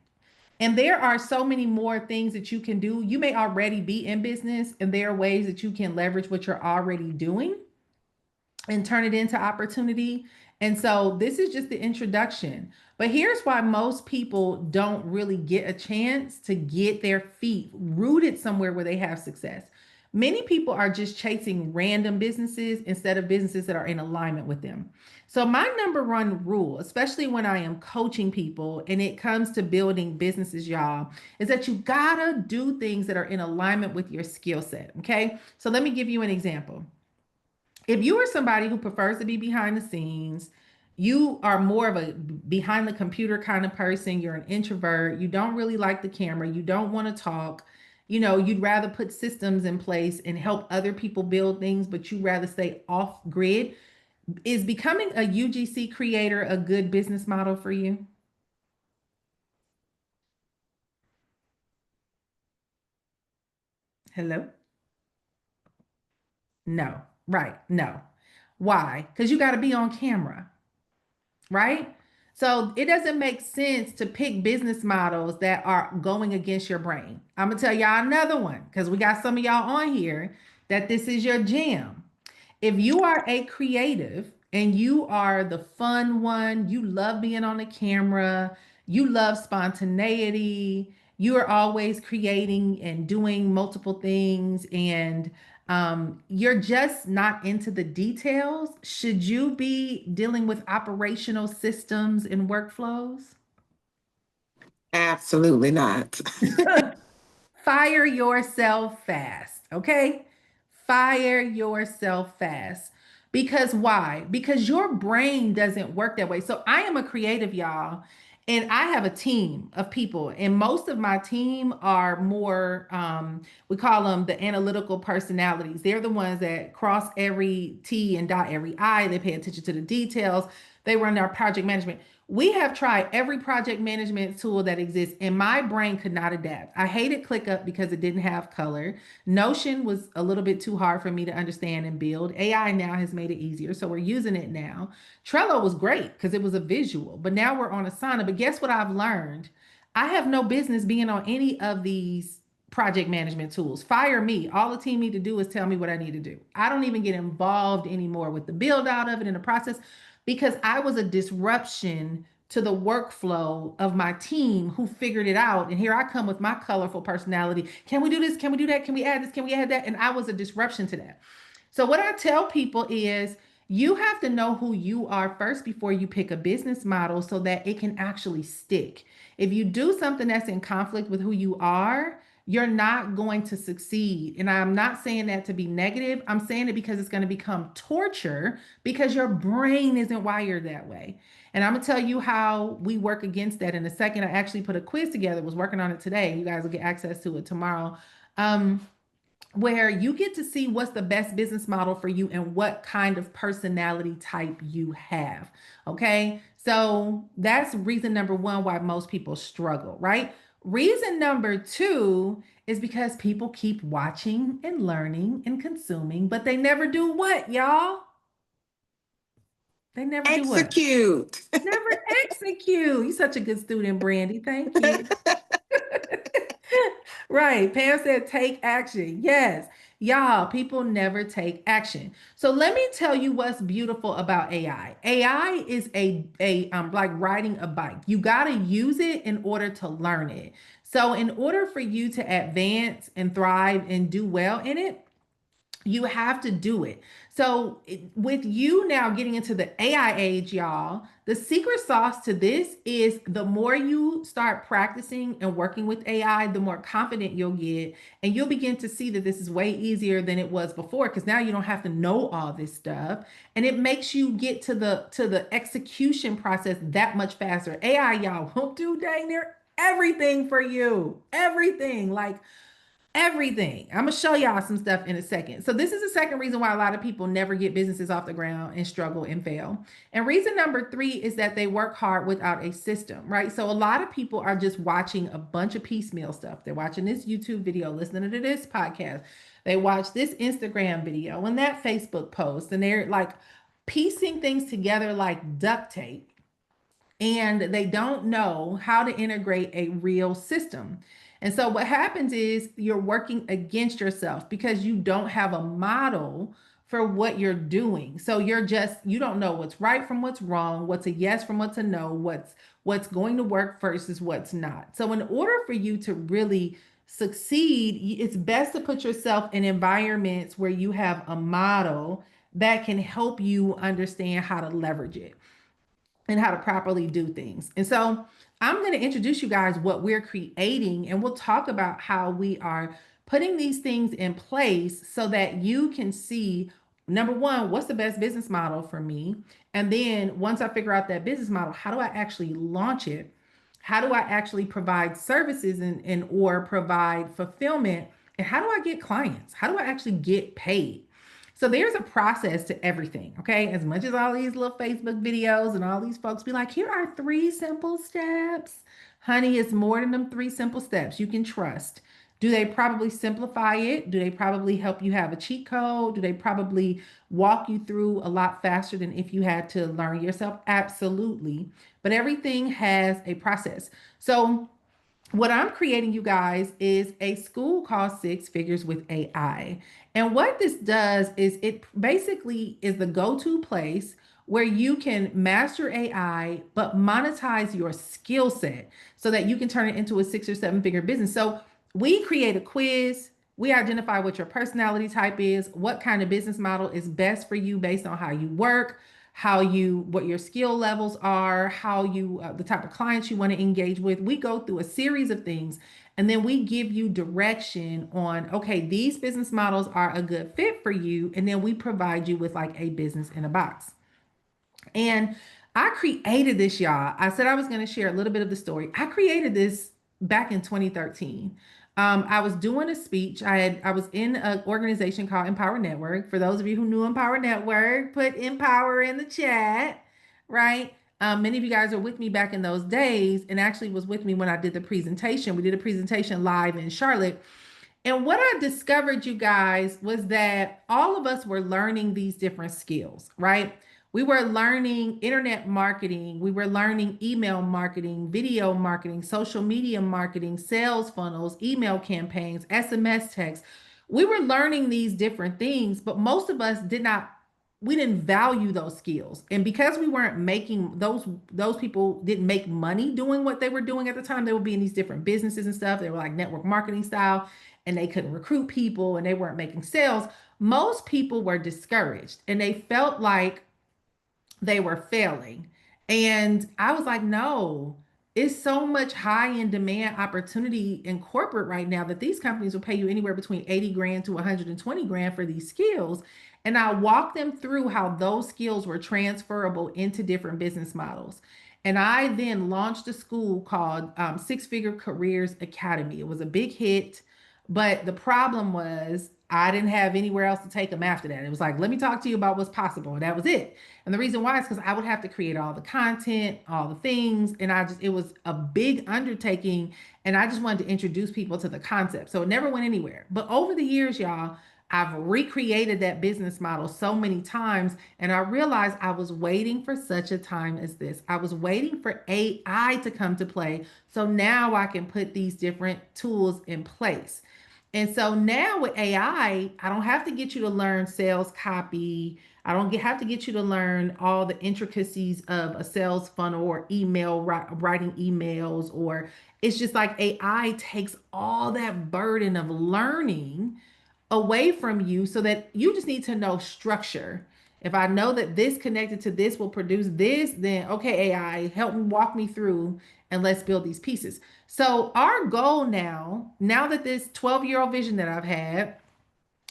And there are so many more things that you can do. You may already be in business, and there are ways that you can leverage what you're already doing and turn it into opportunity. And so this is just the introduction. But here's why most people don't really get a chance to get their feet rooted somewhere where they have success. Many people are just chasing random businesses instead of businesses that are in alignment with them. So, my number one rule, especially when I am coaching people and it comes to building businesses, y'all, is that you gotta do things that are in alignment with your skill set. Okay. So, let me give you an example. If you are somebody who prefers to be behind the scenes, you are more of a behind the computer kind of person, you're an introvert, you don't really like the camera, you don't want to talk, you'd rather put systems in place and help other people build things, but you rather stay off grid. Is becoming a UGC creator a good business model for you? Hello? No. Right. No. Why? Because you got to be on camera, right? So it doesn't make sense to pick business models that are going against your brain. I'm gonna tell y'all another one because we got some of y'all on here that this is your jam. If you are a creative and you are the fun one, you love being on the camera, you love spontaneity, you are always creating and doing multiple things, and you're just not into the details, should you be dealing with operational systems and workflows? Absolutely not. Fire yourself fast, okay? Fire yourself fast. Because why? Because your brain doesn't work that way. So I am a creative, y'all, and I have a team of people, and most of my team are more, we call them the analytical personalities. They're the ones that cross every T and dot every I. They pay attention to the details. They run our project management. We have tried every project management tool that exists, and my brain could not adapt. I hated ClickUp because it didn't have color. Notion was a little bit too hard for me to understand and build. AI now has made it easier, so we're using it now. Trello was great because it was a visual, but now we're on Asana. But guess what I've learned? I have no business being on any of these project management tools. Fire me. All the team need to do is tell me what I need to do. I don't even get involved anymore with the build out of it in the process because I was a disruption to the workflow of my team who figured it out. And here I come with my colorful personality. Can we do this? Can we do that? Can we add this? Can we add that? And I was a disruption to that. So, what I tell people is you have to know who you are first before you pick a business model so that it can actually stick. If you do something that's in conflict with who you are, you're not going to succeed. And I'm not saying that to be negative. I'm saying it because it's going to become torture because your brain isn't wired that way. And I'm going to tell you how we work against that in a second. I actually put a quiz together, was working on it today. You guys will get access to it tomorrow. Where you get to see what's the best business model for you and what kind of personality type you have. Okay. So that's reason number one why most people struggle, right? Reason number two is because people keep watching and learning and consuming, but they never do what, y'all? They never do what? Execute. Never execute. You're such a good student, Brandy. Thank you. Right. Pam said, take action. Yes. Y'all, people never take action. So let me tell you what's beautiful about AI. AI is a like riding a bike. You got to use it in order to learn it. So in order for you to advance and thrive and do well in it, you have to do it. So, with you now getting into the AI age, y'all, the secret sauce to this is the more you start practicing and working with AI, the more confident you'll get. And you'll begin to see that this is way easier than it was before because now you don't have to know all this stuff. And it makes you get to the execution process that much faster. AI, y'all, won't do dang near everything for you. Everything. Like, everything. I'm gonna show y'all some stuff in a second. So this is the second reason why a lot of people never get businesses off the ground and struggle and fail. And reason number three is that they work hard without a system, right? So a lot of people are just watching a bunch of piecemeal stuff. They're watching this YouTube video, listening to this podcast. They watch this Instagram video and that Facebook post, and they're like piecing things together like duct tape, and they don't know how to integrate a real system. And so what happens is you're working against yourself because you don't have a model for what you're doing. So you don't know what's right from what's wrong, what's a yes from what's a no, what's going to work versus what's not. So in order for you to really succeed, it's best to put yourself in environments where you have a model that can help you understand how to leverage it and how to properly do things. And so I'm going to introduce you guys what we're creating, and we'll talk about how we are putting these things in place so that you can see, number one, what's the best business model for me? And then once I figure out that business model, how do I actually launch it? How do I actually provide services and or provide fulfillment? And how do I get clients? How do I actually get paid? So there's a process to everything, okay? As much as all these little Facebook videos and all these folks be like, here are three simple steps. Honey, it's more than them three simple steps you can trust. Do they probably simplify it? Do they probably help you have a cheat code? Do they probably walk you through a lot faster than if you had to learn yourself? Absolutely. But everything has a process. So what I'm creating, you guys, is a school called Six Figures with AI. And what this does is it basically is the go-to place where you can master AI, but monetize your skill set so that you can turn it into a 6 or 7 figure business. So we create a quiz. We identify what your personality type is, what kind of business model is best for you based on how you work, what your skill levels are, how you, the type of clients you want to engage with. We go through a series of things and then we give you direction on, okay, these business models are a good fit for you. And then we provide you with like a business in a box. And I created this, y'all. I said I was going to share a little bit of the story. I created this back in 2013. I was doing a speech. I was in an organization called Empower Network. For those of you who knew Empower Network, put Empower in the chat, right? Many of you guys are with me back in those days, and actually was with me when I did the presentation. We did a presentation live in Charlotte. And what I discovered, you guys, was that all of us were learning these different skills, right? We were learning internet marketing, we were learning email marketing, video marketing, social media marketing, sales funnels, email campaigns, SMS text. We were learning these different things, but most of us we didn't value those skills. And because we weren't making those people didn't make money doing what they were doing at the time. They would be in these different businesses and stuff. They were like network marketing style, and they couldn't recruit people and they weren't making sales. Most people were discouraged and they felt like they were failing. And I was like, no, it's so much high in demand opportunity in corporate right now that these companies will pay you anywhere between 80 grand to 120 grand for these skills. And I walked them through how those skills were transferable into different business models. And I then launched a school called Six Figure Careers Academy. It was a big hit, but the problem was I didn't have anywhere else to take them after that. It was like, let me talk to you about what's possible. And that was it. And the reason why is because I would have to create all the content, all the things. And it was a big undertaking. And I just wanted to introduce people to the concept. So it never went anywhere. But over the years, y'all, I've recreated that business model so many times, and I realized I was waiting for such a time as this. I was waiting for AI to come to play. So now I can put these different tools in place. And so now with AI, I don't have to get you to learn sales copy. I don't have to get you to learn all the intricacies of a sales funnel or writing emails, or it's just like AI takes all that burden of learning away from you so that you just need to know structure. If I know that this connected to this will produce this, then okay, AI, help me walk me through and let's build these pieces. So our goal now that this 12-year-old vision that I've had,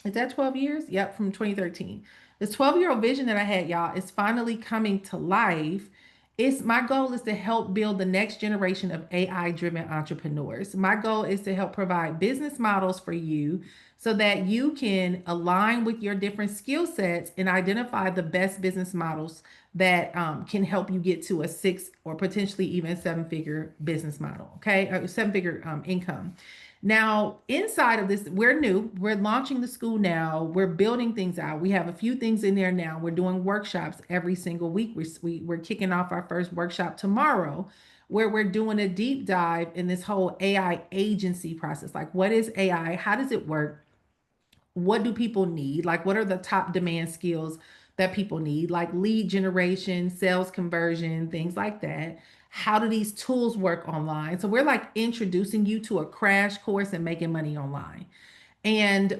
is that 12 years? Yep, from 2013. This 12-year-old vision that I had, y'all, is finally coming to life. It's my goal is to help build the next generation of AI driven entrepreneurs. My goal is to help provide business models for you so that you can align with your different skill sets and identify the best business models that can help you get to a six or potentially even seven-figure business model. Okay, seven-figure income. Now, inside of this, we're new. We're launching the school now. We're building things out. We have a few things in there now. We're doing workshops every single week. We're kicking off our first workshop tomorrow, where we're doing a deep dive in this whole AI agency process. Like, what is AI? How does it work? What do people need? Like, what are the top demand skills that people need? Like lead generation, sales conversion, things like that. How do these tools work online? So we're like introducing you to a crash course in making money online. And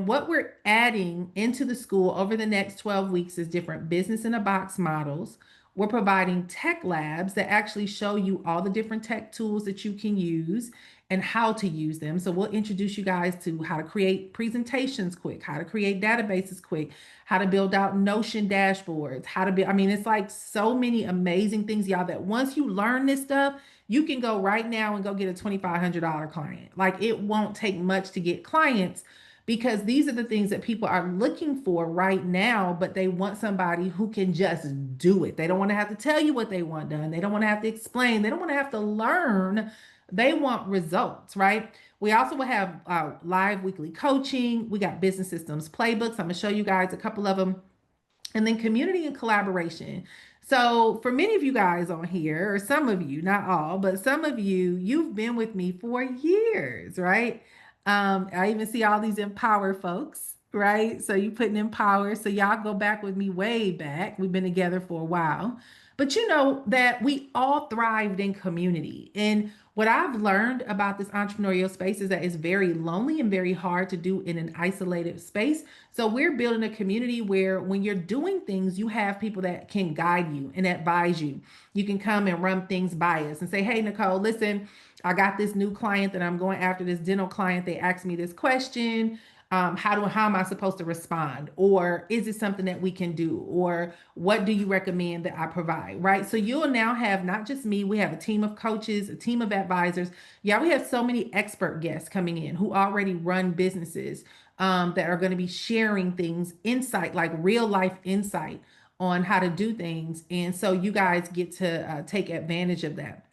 what we're adding into the school over the next 12 weeks is different business in a box models. We're providing tech labs that actually show you all the different tech tools that you can use and how to use them. So we'll introduce you guys to how to create presentations quick, how to create databases quick, how to build out Notion dashboards, how to be, I mean, it's like so many amazing things, y'all, that once you learn this stuff, you can go right now and go get a $2,500 client. Like it won't take much to get clients because these are the things that people are looking for right now, but they want somebody who can just do it. They don't want to have to tell you what they want done. They don't want to have to explain. They don't want to have to learn. They want results, right? We also will have live weekly coaching. We got business systems playbooks. I'm going to show you guys a couple of them, and then community and collaboration. So, for many of you guys on here, or some of you, not all, but some of you, you've been with me for years, right? I even see all these empower folks, right? So, you putting empower. So, y'all go back with me way back. We've been together for a while. But you know that we all thrived in community. And what I've learned about this entrepreneurial space is that it's very lonely and very hard to do in an isolated space. So we're building a community where when you're doing things, you have people that can guide you and advise you. You can come and run things by us and say, hey, Nicole, listen, I got this new client that I'm going after, this dental client. They asked me this question. How am I supposed to respond? Or is it something that we can do? Or what do you recommend that I provide? Right. So you'll now have not just me, we have a team of coaches, a team of advisors. Yeah, we have so many expert guests coming in who already run businesses that are going to be sharing things, insight, like real life insight on how to do things. And so you guys get to take advantage of that.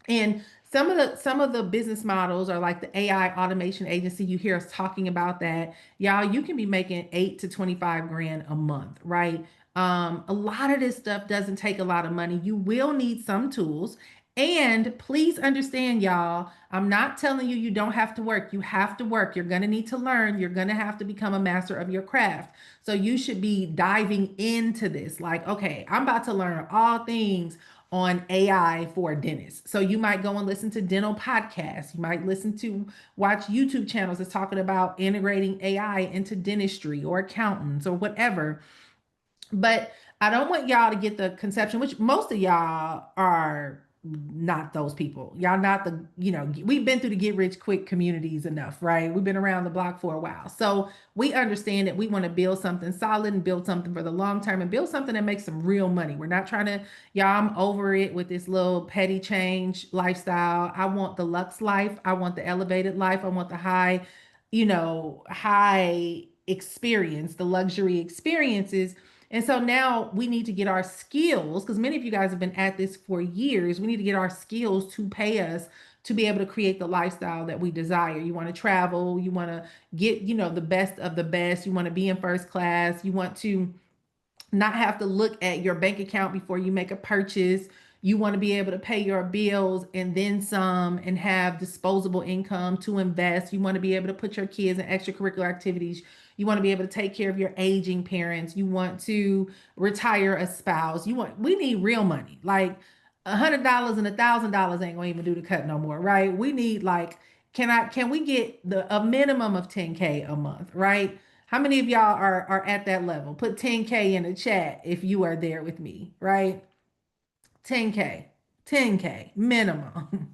And some of the business models are like the AI automation agency. You hear us talking about that. Y'all, you can be making 8 to 25 grand a month, right? A lot of this stuff doesn't take a lot of money. You will need some tools. And please understand, y'all, I'm not telling you you don't have to work. You have to work. You're going to need to learn. You're going to have to become a master of your craft. So you should be diving into this. Like, okay, I'm about to learn all things on AI for dentists. So you might go and listen to dental podcasts. You might watch YouTube channels that's talking about integrating AI into dentistry or accountants or whatever. But I don't want y'all to get the conception, which most of y'all are not those people. Y'all not we've been through the get rich quick communities enough, right? We've been around the block for a while. So we understand that we want to build something solid and build something for the long term and build something that makes some real money. We're not trying to, y'all, I'm over it with this little petty change lifestyle. I want the luxe life. I want the elevated life. I want the high experience, the luxury experiences. And so now we need to get our skills, because many of you guys have been at this for years. We need to get our skills to pay us to be able to create the lifestyle that we desire. You want to travel, you want to get, the best of the best, you want to be in first class, you want to not have to look at your bank account before you make a purchase. You want to be able to pay your bills and then some and have disposable income to invest. You want to be able to put your kids in extracurricular activities. You want to be able to take care of your aging parents. You want to retire a spouse. We need real money. Like $100 and $1,000 ain't gonna even do the cut no more, right? We need like, can we get a minimum of 10K a month, right? How many of y'all are at that level? Put 10K in the chat if you are there with me, right? 10K, 10K minimum.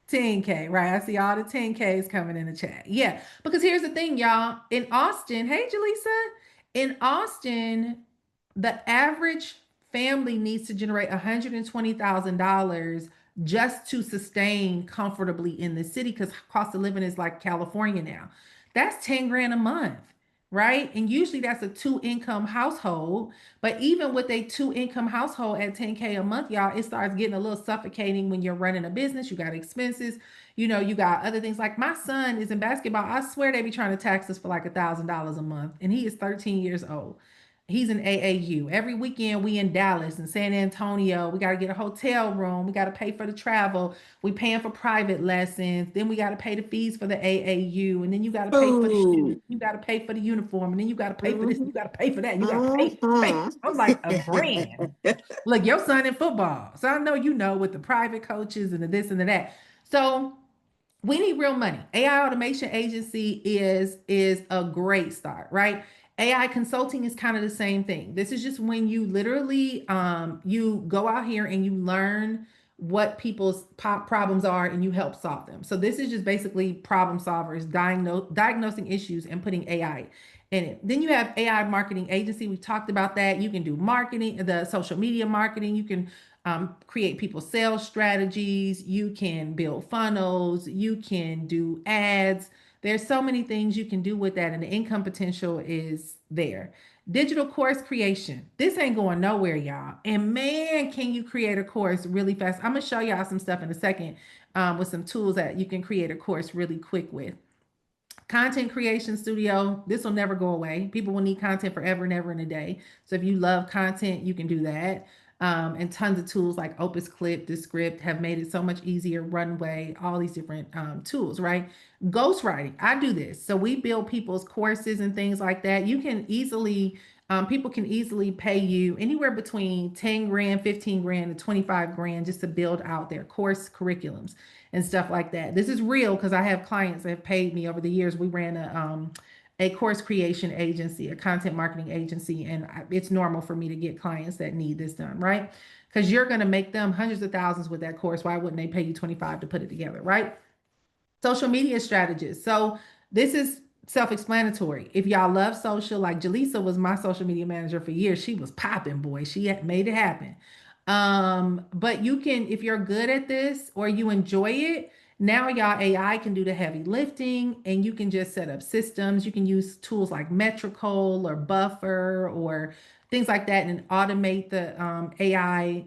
10K, right? I see all the 10Ks coming in the chat. Yeah, because here's the thing, y'all. In Austin, hey, Jaleesa, in Austin, the average family needs to generate $120,000 just to sustain comfortably in the city because cost of living is like California now. That's 10 grand a month, right? And usually that's a two-income household. But even with a two-income household at 10K a month, y'all, it starts getting a little suffocating when you're running a business. You got expenses, you got other things. Like my son is in basketball. I swear they be trying to tax us for like $1,000 a month, and he is 13 years old. He's in AAU. Every weekend we in Dallas and San Antonio. We got to get a hotel room. We got to pay for the travel. We paying for private lessons. Then we got to pay the fees for the AAU. And then you got to pay for the shoes. Food. You got to pay for the uniform. And then you got to pay for this. And Mhm. you got to pay for that. And you got to pay. Mhm. I'm like a brand. Look, your son in football. So I know with the private coaches and the this and the that. So we need real money. AI automation agency is a great start, right? AI consulting is kind of the same thing. This is just when you literally you go out here and you learn what people's problems are and you help solve them. So this is just basically problem solvers diagnosing issues and putting AI in it. Then you have AI marketing agency. We talked about that. You can do marketing, the social media marketing. You can create people's sales strategies. You can build funnels. You can do ads. There's so many things you can do with that, and the income potential is there. Digital course creation. This ain't going nowhere, y'all. And man, can you create a course really fast? I'm gonna show y'all some stuff in a second with some tools that you can create a course really quick with. Content creation studio, this will never go away. People will need content forever and ever in a day. So if you love content, you can do that. And tons of tools like Opus Clip, Descript have made it so much easier. Runway, all these different tools, right? Ghostwriting, I do this. So we build people's courses and things like that. You can easily, people can easily pay you anywhere between 10 grand, 15 grand to 25 grand just to build out their course curriculums and stuff like that. This is real because I have clients that have paid me over the years. We ran a course creation agency, a content marketing agency, and it's normal for me to get clients that need this done, right? Because you're going to make them hundreds of thousands with that course. Why wouldn't they pay you 25 to put it together, right? Social media strategist. So this is self-explanatory. If y'all love social, like Jaleesa was my social media manager for years. She was popping, boy. She had made it happen. But you can, if you're good at this or you enjoy it, now y'all AI can do the heavy lifting and you can just set up systems. You can use tools like Metrical or Buffer or things like that and automate the AI,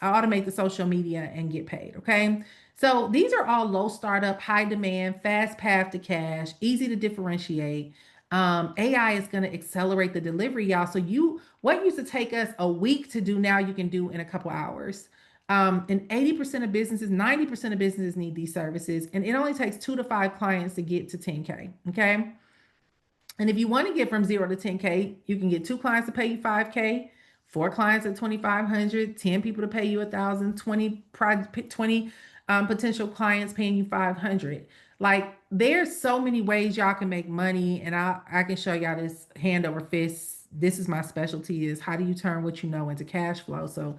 automate the social media and get paid. Okay. So these are all low startup, high demand, fast path to cash, easy to differentiate. AI is going to accelerate the delivery, y'all. So what used to take us a week to do now, you can do in a couple hours. And 80% of businesses, 90% of businesses need these services, and it only takes 2 to 5 clients to get to 10K. Okay. And if you want to get from 0 to 10K, you can get 2 clients to pay you 5K, 4 clients at 2,500, 10 people to pay you 1,000, 20 potential clients paying you 500. Like there's so many ways y'all can make money, and I can show y'all this hand over fist. This is my specialty: is how do you turn what you know into cash flow? So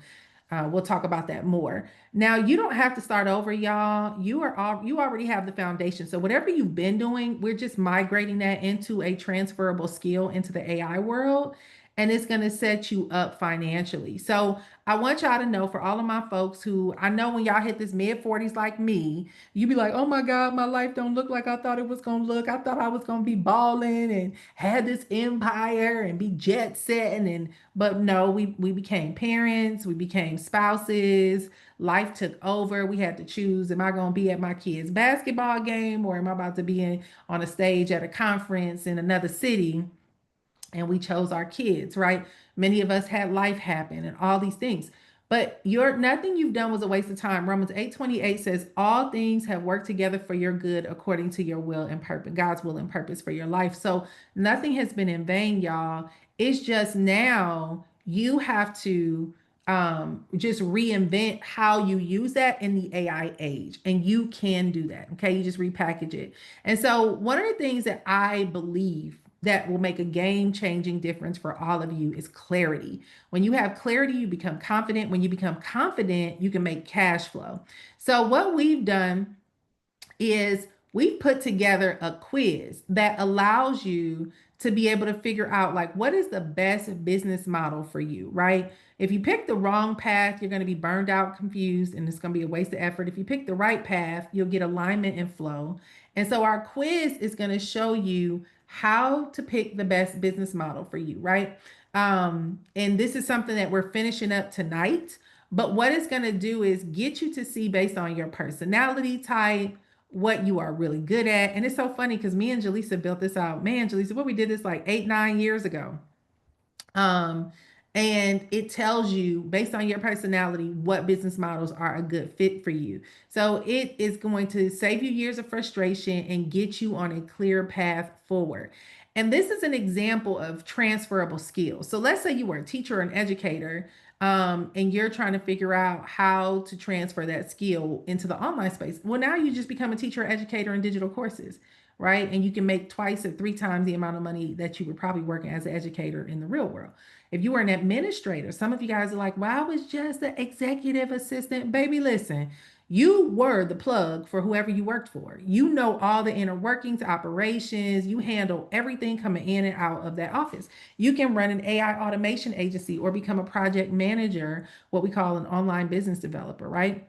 we'll talk about that more. Now, you don't have to start over, y'all. You already have the foundation. So whatever you've been doing, we're just migrating that into a transferable skill into the AI world, and it's going to set you up financially. So I want y'all to know, for all of my folks who, I know when y'all hit this mid 40s like me, you be like, oh my God, my life don't look like I thought it was gonna look. I thought I was gonna be balling and had this empire and be jet setting, and but no, we became parents, we became spouses, life took over. We had to choose, am I gonna be at my kids' basketball game, or am I about to be on a stage at a conference in another city? And we chose our kids, right? Many of us had life happen and all these things. But your nothing you've done was a waste of time. Romans 8:28 says, all things have worked together for your good according to your will and purpose, God's will and purpose for your life. So nothing has been in vain, y'all. It's just now you have to just reinvent how you use that in the AI age. And you can do that. Okay. You just repackage it. And so one of the things that I believe that will make a game changing difference for all of you is clarity. When you have clarity, you become confident. When you become confident, you can make cash flow. So, what we've done is we've put together a quiz that allows you to be able to figure out like what is the best business model for you, right? If you pick the wrong path, you're going to be burned out, confused, and it's going to be a waste of effort. If you pick the right path, you'll get alignment and flow. And so our quiz is going to show you how to pick the best business model for you, right? And this is something that we're finishing up tonight. But what it's going to do is get you to see, based on your personality type, what you are really good at. And it's so funny because me and Jaleesa built this out. Man, Jaleesa, what we did this like 8, 9 years ago. Um, and it tells you based on your personality what business models are a good fit for you. So it is going to save you years of frustration and get you on a clear path forward. And this is an example of transferable skills. So let's say you were a teacher or an educator, and you're trying to figure out how to transfer that skill into the online space. Well, now you just become a teacher or educator in digital courses, right? And you can make twice or 3 times the amount of money that you were probably working as an educator in the real world. If you were an administrator, some of you guys are like, well, I was just an executive assistant. Baby, listen, you were the plug for whoever you worked for. You know all the inner workings, operations, you handle everything coming in and out of that office. You can run an AI automation agency or become a project manager, what we call an online business developer, right?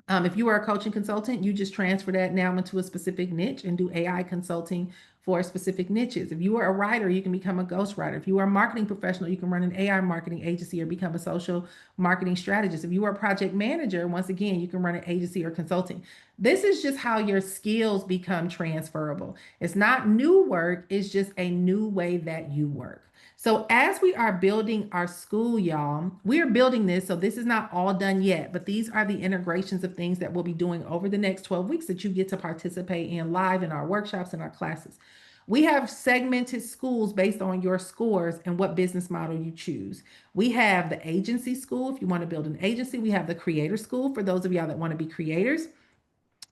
If you are a coaching consultant, you just transfer that now into a specific niche and do AI consulting for specific niches. If you are a writer, you can become a ghostwriter. If you are a marketing professional, you can run an AI marketing agency or become a social marketing strategist. If you are a project manager, once again, you can run an agency or consulting. This is just how your skills become transferable. It's not new work, it's just a new way that you work. So as we are building our school, y'all, we are building this. So this is not all done yet, but these are the integrations of things that we'll be doing over the next 12 weeks that you get to participate in live in our workshops and our classes. We have segmented schools based on your scores and what business model you choose. We have the agency school if you want to build an agency. We have the creator school for those of y'all that want to be creators,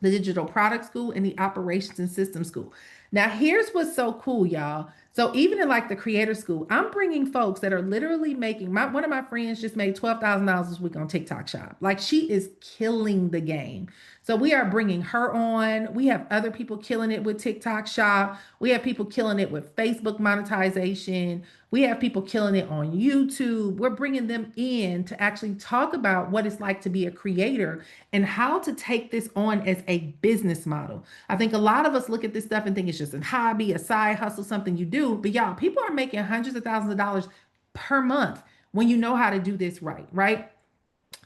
the digital product school, and the operations and systems school. Now, here's what's so cool, y'all. So even in like the creator school, I'm bringing folks that are literally making one of my friends just made $12,000 this week on TikTok shop. Like she is killing the game. So we are bringing her on. We have other people killing it with TikTok shop. We have people killing it with Facebook monetization. We have people killing it on YouTube. We're bringing them in to actually talk about what it's like to be a creator and how to take this on as a business model. I think a lot of us look at this stuff and think it's just a hobby, a side hustle, something you do. But y'all, people are making hundreds of thousands of dollars per month when you know how to do this right, right?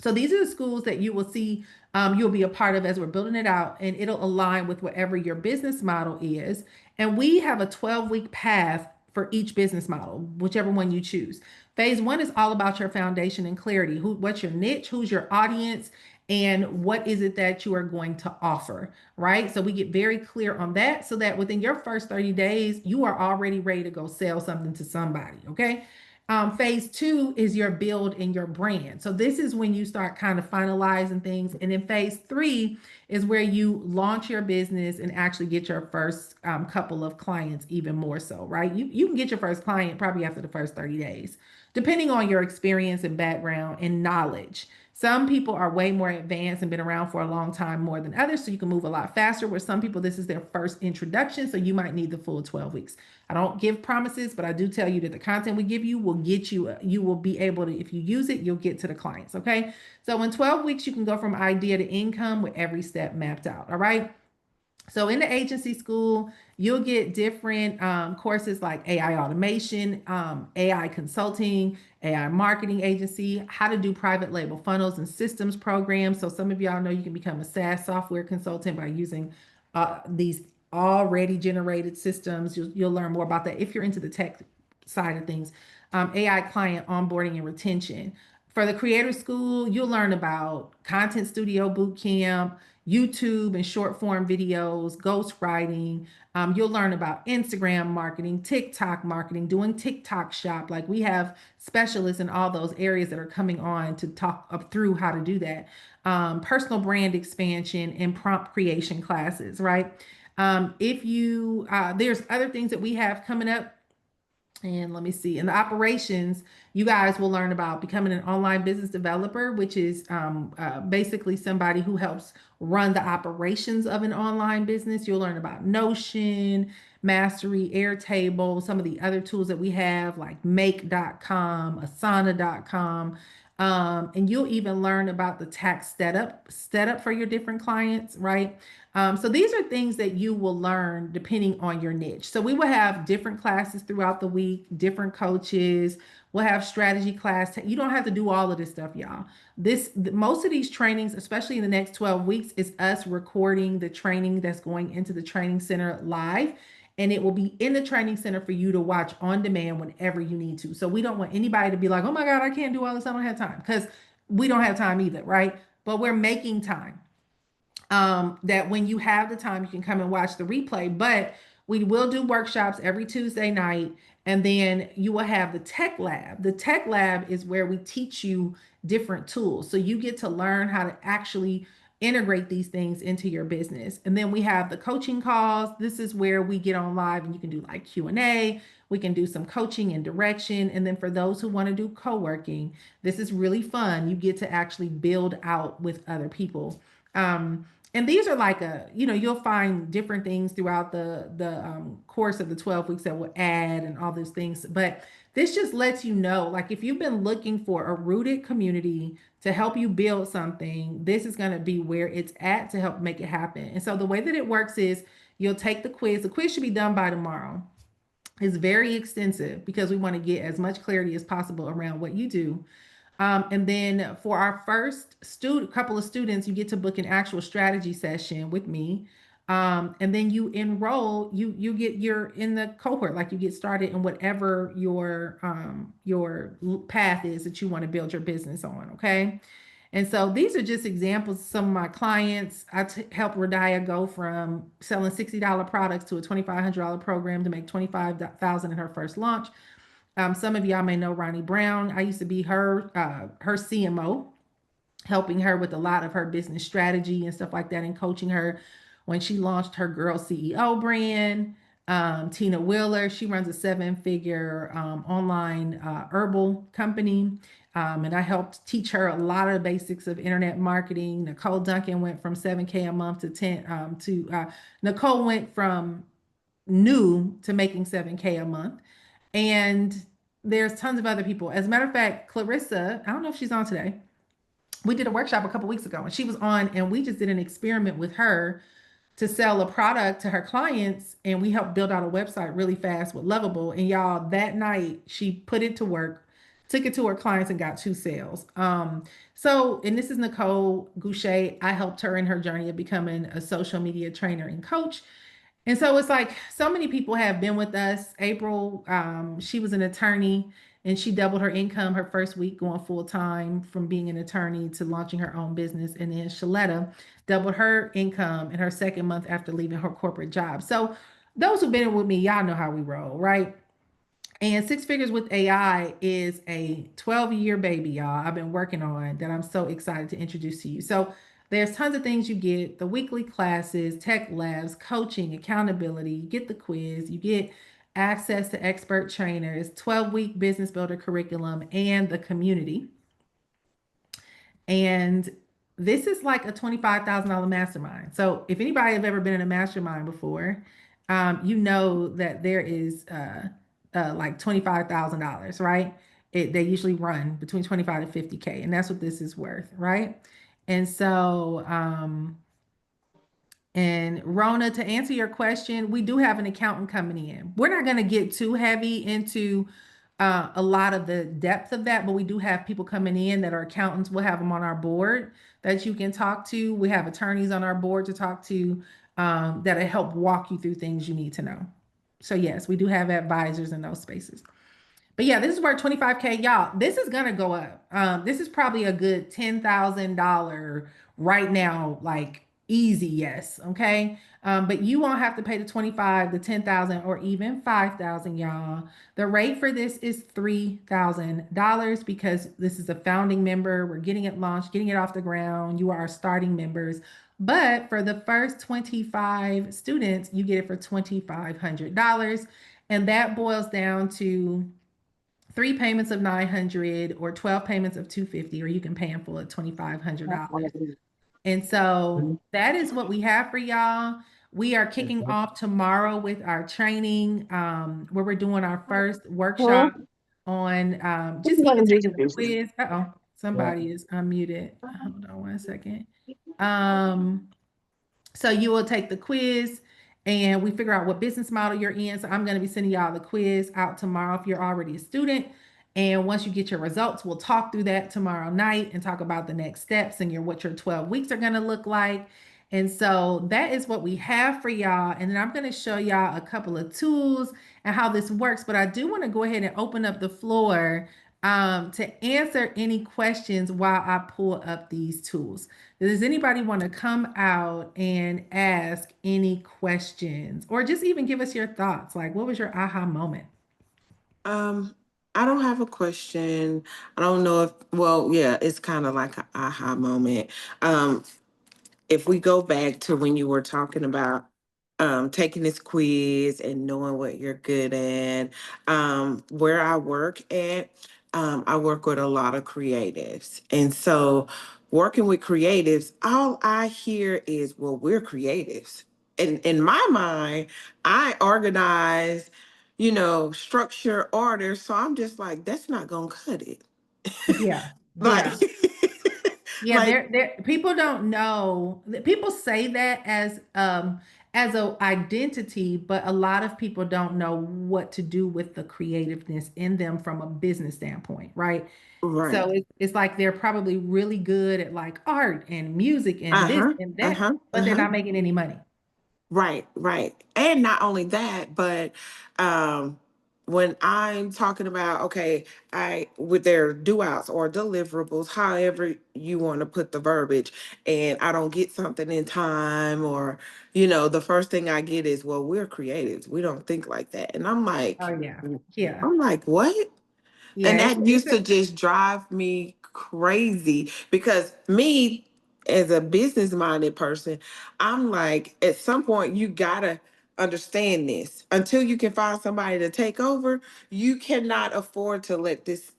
So these are the schools that you will see, you'll be a part of as we're building it out, and it'll align with whatever your business model is. And we have a 12-week path for each business model, whichever one you choose. Phase one is all about your foundation and clarity. What's your niche? Who's your audience? And what is it that you are going to offer, right? So we get very clear on that so that within your first 30 days, you are already ready to go sell something to somebody, okay? Phase two is your build in your brand. So this is when you start kind of finalizing things. And then phase three is where you launch your business and actually get your first couple of clients, even more so, right? You can get your first client probably after the first 30 days, depending on your experience and background and knowledge. Some people are way more advanced and been around for a long time more than others, so you can move a lot faster. Where some people, this is their first introduction, so you might need the full 12 weeks. I don't give promises, but I do tell you that the content we give you will get you, you will be able to, if you use it, you'll get to the clients. Okay. So in 12 weeks, you can go from idea to income with every step mapped out. All right. So in the agency school, you'll get different courses like AI automation, AI consulting, AI marketing agency, how to do private label funnels and systems programs. So some of y'all know you can become a SaaS software consultant by using these already generated systems. You'll learn more about that if you're into the tech side of things. AI client onboarding and retention. For the creator school, you'll learn about content studio boot camp, YouTube and short form videos, ghostwriting. You'll learn about Instagram marketing, TikTok marketing, doing TikTok shop. Like we have specialists in all those areas that are coming on to talk up through how to do that. Personal brand expansion and prompt creation classes, right? If you, there's other things that we have coming up, and let me see. In the operations, you guys will learn about becoming an online business developer, which is basically somebody who helps run the operations of an online business. You'll learn about Notion, Mastery, Airtable, some of the other tools that we have like make.com, asana.com. And you'll even learn about the tax setup for your different clients, right? So these are things that you will learn depending on your niche. So we will have different classes throughout the week, different coaches. We'll have strategy class. You don't have to do all of this stuff, y'all. Most of these trainings, especially in the next 12 weeks, is us recording the training that's going into the training center live. And it will be in the training center for you to watch on demand whenever you need to. So we don't want anybody to be like, oh my God, I can't do all this. I don't have time. Because we don't have time either, right? But we're making time that when you have the time, you can come and watch the replay. But we will do workshops every Tuesday night. And then you will have the tech lab. The tech lab is where we teach you different tools. So you get to learn how to actually integrate these things into your business. And then we have the coaching calls. This is where we get on live and you can do like Q&A. We can do some coaching and direction. And then for those who want to do co-working, this is really fun. You get to actually build out with other people. And these are like you'll find different things throughout the course of the 12 weeks that will add and all those things. But this just lets you know, like if you've been looking for a rooted community to help you build something, this is going to be where it's at to help make it happen. And so the way that it works is you'll take the quiz. The quiz should be done by tomorrow. It's very extensive because we want to get as much clarity as possible around what you do. And then for our first couple of students, you get to book an actual strategy session with me. And then you enroll, you're in the cohort, like you get started in whatever your path is that you want to build your business on. Okay. And so these are just examples of some of my clients. Helped Radiah go from selling $60 products to a $2,500 program to make $25,000 in her first launch. Some of y'all may know Ronnie Brown. I used to be her CMO, helping her with a lot of her business strategy and stuff like that, and coaching her when she launched her Girl CEO brand. Tina Wheeler, she runs a seven-figure online herbal company. And I helped teach her a lot of the basics of internet marketing. Nicole Duncan went from 7K a month to 10 Nicole went from new to making 7K a month. And there's tons of other people. As a matter of fact, Clarissa, I don't know if she's on today. We did a workshop a couple weeks ago and she was on, and we just did an experiment with her to sell a product to her clients. And we helped build out a website really fast with Lovable. And y'all, that night she put it to work, took it to her clients and got 2 sales. And this is Nicole Goucher. I helped her in her journey of becoming a social media trainer and coach. And so it's like so many people have been with us. April, she was an attorney and she doubled her income her first week going full time from being an attorney to launching her own business. And then Shaletta doubled her income in her second month after leaving her corporate job. So those who've been with me, y'all know how we roll, right? And Six Figures with AI is a 12-year baby, y'all, I've been working on that I'm so excited to introduce to you. So there's tons of things you get: the weekly classes, tech labs, coaching, accountability, you get the quiz, you get access to expert trainers, 12-week business builder curriculum, and the community. And this is like a $25,000 mastermind. So if anybody have ever been in a mastermind before, you know that there is like $25,000, right? They usually run between 25 to 50K, and that's what this is worth, right? And so and Rona, to answer your question, we do have an accountant coming in. We're not going to get too heavy into a lot of the depth of that, but we do have people coming in that are accountants. We'll have them on our board that you can talk to. We have attorneys on our board to talk to that'll help walk you through things you need to know. So yes, we do have advisors in those spaces. But yeah, this is worth 25K. Y'all, this is gonna go up. This is probably a good $10,000 right now, like easy, yes. Okay. But you won't have to pay the 25, the 10,000, or even 5,000, y'all. The rate for this is $3,000 because this is a founding member. We're getting it launched, getting it off the ground. You are our starting members. But for the first 25 students, you get it for $2,500. And that boils down to 3 payments of 900 or 12 payments of 250, or you can pay in full at $2,500. And so that is what we have for y'all. We are kicking off tomorrow with our training, where we're doing our first workshop on just even taking the quiz. Uh-oh, somebody is unmuted. Hold on one second. Um, so you will take the quiz and we figure out what business model you're in. So I'm going to be sending y'all the quiz out tomorrow if you're already a student. And once you get your results, we'll talk through that tomorrow night and talk about the next steps and what your 12 weeks are going to look like. And so that is what we have for y'all. And then I'm going to show y'all a couple of tools and how this works. But I do want to go ahead and open up the floor to answer any questions while I pull up these tools. Does anybody want to come out and ask any questions or just even give us your thoughts? Like, what was your aha moment? I don't have a question. I don't know if, well, yeah, it's kind of like an aha moment. Um, if we go back to when you were talking about taking this quiz and knowing what you're good at, where I work with a lot of creatives. And so working with creatives, all I hear is, well, we're creatives. And in my mind, I organize, structure, order. So I'm just like, that's not gonna cut it. Yeah, Like, yeah. Yeah, like, there people don't know. People say that as a identity, but a lot of people don't know what to do with the creativeness in them from a business standpoint, right? right. So it's like they're probably really good at like art and music and this Uh-huh. and that, Uh-huh. but they're Uh-huh. not making any money. Right, right. And not only that, but um when I'm talking about, okay, I with their do outs or deliverables, however you want to put the verbiage, and I don't get something in time, or the first thing I get is, well, we're creatives. We don't think like that. And Oh yeah. Yeah. I'm like, what? Yeah, And that it's used to a just drive me crazy because me, as a business minded person, I'm like, at some point, you gotta understand this. Until you can find somebody to take over, you cannot afford to let this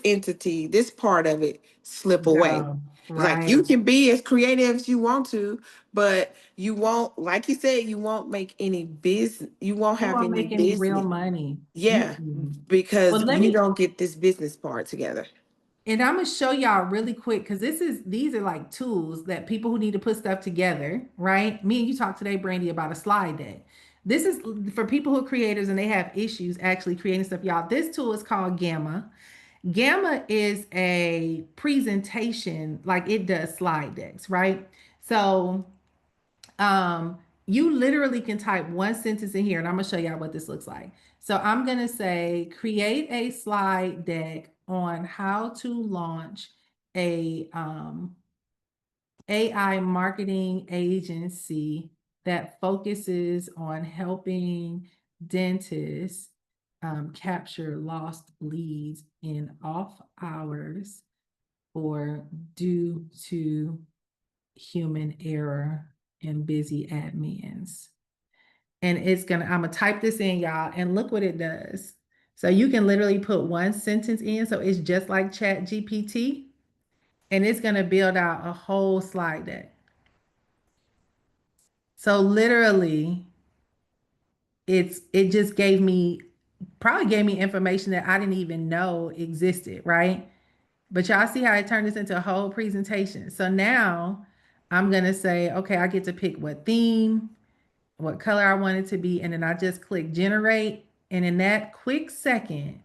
entity, this part of it slip away. go. It's like Right. you can be as creative as you want to, but you won't, like you said, you won't make any business, you won't You have won't any make any real business. money. Yeah, Mm-mm. Well, because let you me, don't get this business part together. and I'm gonna show y'all really quick because these are like tools that people who need to put stuff together, right? Me and you talked today, Brandy, about a slide deck. This is for people who are creators and they have issues actually creating stuff. Y'all, this tool is called Gamma. Gamma is a presentation, like it does slide decks, right? So um, you literally can type one sentence in here, and I'm gonna show y'all what this looks like. So I'm gonna say, create a slide deck on how to launch a AI marketing agency that focuses on helping dentists capture lost leads in off hours or due to human error and busy admins. And I'm gonna type this in, y'all, and look what it does. So you can literally put one sentence in. So it's just like Chat GPT. and it's going to build out a whole slide deck. So literally, it just probably gave me information that I didn't even know existed, right? But y'all see how I turned this into a whole presentation. So now I'm gonna say, okay, I get to pick what theme, what color I want it to be, and then I just click generate. And in that quick second,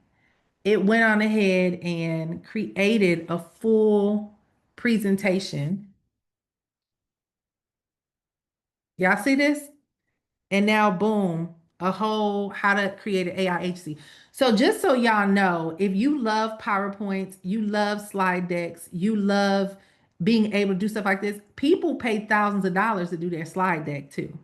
it went on ahead and created a full presentation. Y'all see this? And now, boom, a whole how to create an AI agency. So just so y'all know, if you love PowerPoints, you love slide decks, you love being able to do stuff like this, people pay thousands of dollars to do their slide deck too.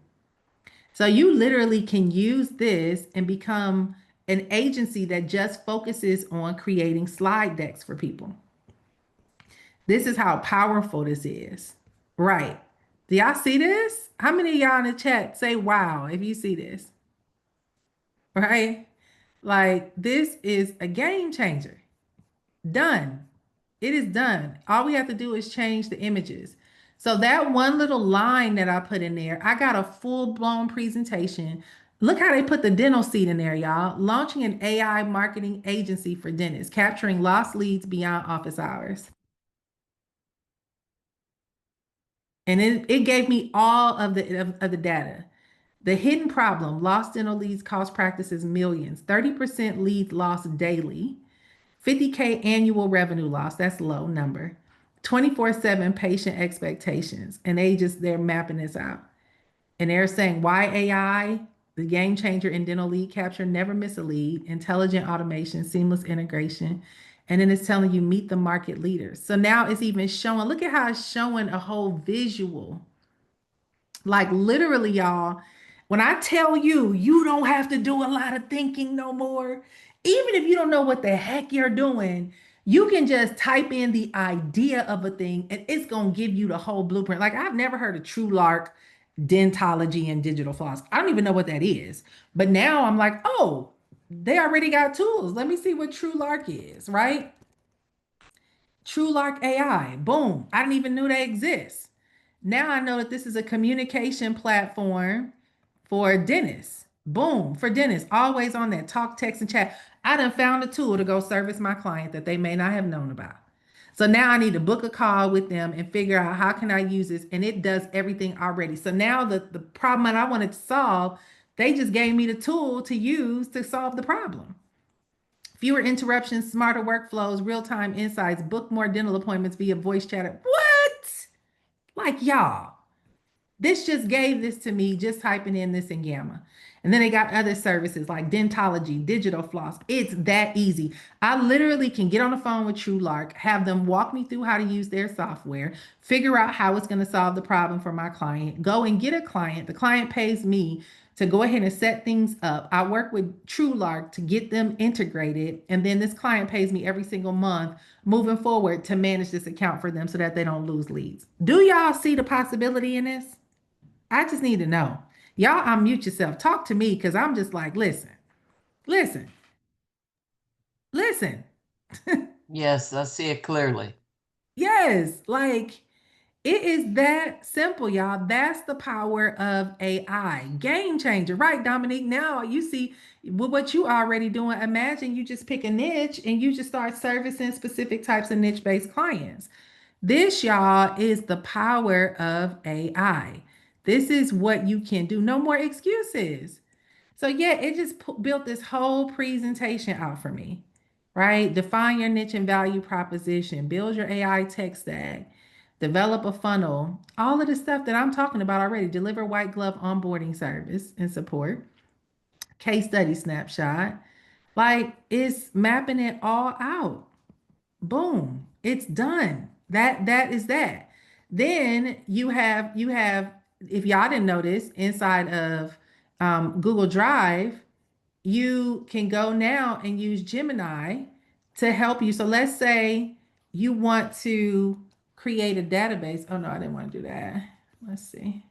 So you literally can use this and become an agency that just focuses on creating slide decks for people. This is how powerful this is. Right. Do y'all see this? How many of y'all in the chat say wow if you see this? Right? Like this is a game changer. Done. It is done. All we have to do is change the images. So that one little line that I put in there, I got a full-blown presentation. Look how they put the dental seat in there, y'all. Launching an AI marketing agency for dentists, capturing lost leads beyond office hours. And it gave me all of the data. The hidden problem, lost dental leads cost practices millions, 30% leads lost daily, 50K annual revenue loss, that's low number, 24/7 patient expectations. And they're mapping this out. And they're saying why AI, the game changer in dental lead capture, never miss a lead, intelligent automation, seamless integration. And then it's telling you meet the market leaders. So now it's even showing, look at how it's showing a whole visual. Like literally, y'all, when I tell you, you don't have to do a lot of thinking no more. Even if you don't know what the heck you're doing, you can just type in the idea of a thing and it's going to give you the whole blueprint. Like I've never heard of TrueLark dentology and digital floss. I don't even know what that is. But now I'm like, oh, they already got tools. Let me see what TrueLark is, right? TrueLark AI. Boom. I didn't even know they exist. Now I know that this is a communication platform for dentists. Boom, for dentists. Always on that talk, text, and chat. I done found a tool to go service my client that they may not have known about. So now I need to book a call with them and figure out how can I use this. And it does everything already. So now the problem that I wanted to solve, they just gave me the tool to use to solve the problem. Fewer interruptions, smarter workflows, real-time insights, book more dental appointments via voice chat. What? Like y'all. This just gave this to me just typing in this in Gamma. And then they got other services like dentology, digital floss. It's that easy. I literally can get on the phone with TrueLark, have them walk me through how to use their software, figure out how it's going to solve the problem for my client, go and get a client. The client pays me to go ahead and set things up. I work with TrueLark to get them integrated. And then this client pays me every single month moving forward to manage this account for them so that they don't lose leads. Do y'all see the possibility in this? I just need to know. Y'all unmute yourself. Talk to me because I'm just like, listen, listen, listen. Yes, I see it clearly. Yes, like it is that simple, y'all. That's the power of AI. Game changer, right, Dominique? Now you see with what you already doing. Imagine you just pick a niche and you just start servicing specific types of niche-based clients. This, y'all, is the power of AI. This is what you can do. No more excuses. So, yeah, it just built this whole presentation out for me, right? Define your niche and value proposition, build your AI tech stack, develop a funnel, all of the stuff that I'm talking about already, deliver white glove onboarding service and support, case study snapshot. Like, it's mapping it all out. Boom, it's done. That is that. Then you have if y'all didn't notice inside of Google Drive, you can go now and use Gemini to help you. So let's say you want to create a database. Oh no, I didn't want to do that. Let's see.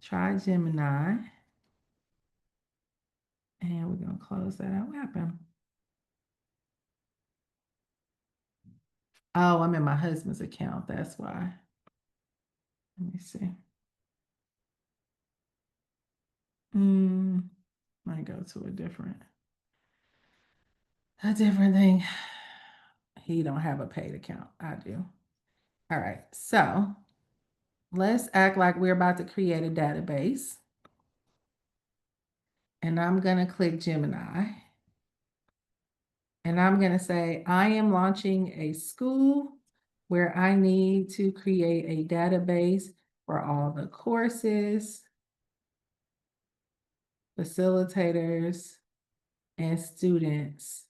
Try Gemini. And we're gonna close that out. What happened? Oh, I'm in my husband's account. That's why. Let me see. Might go to a different thing. He don't have a paid account. I do. All right. So let's act like we're about to create a database. And I'm going to click Gemini. And I'm going to say, I am launching a school where I need to create a database for all the courses, facilitators, and students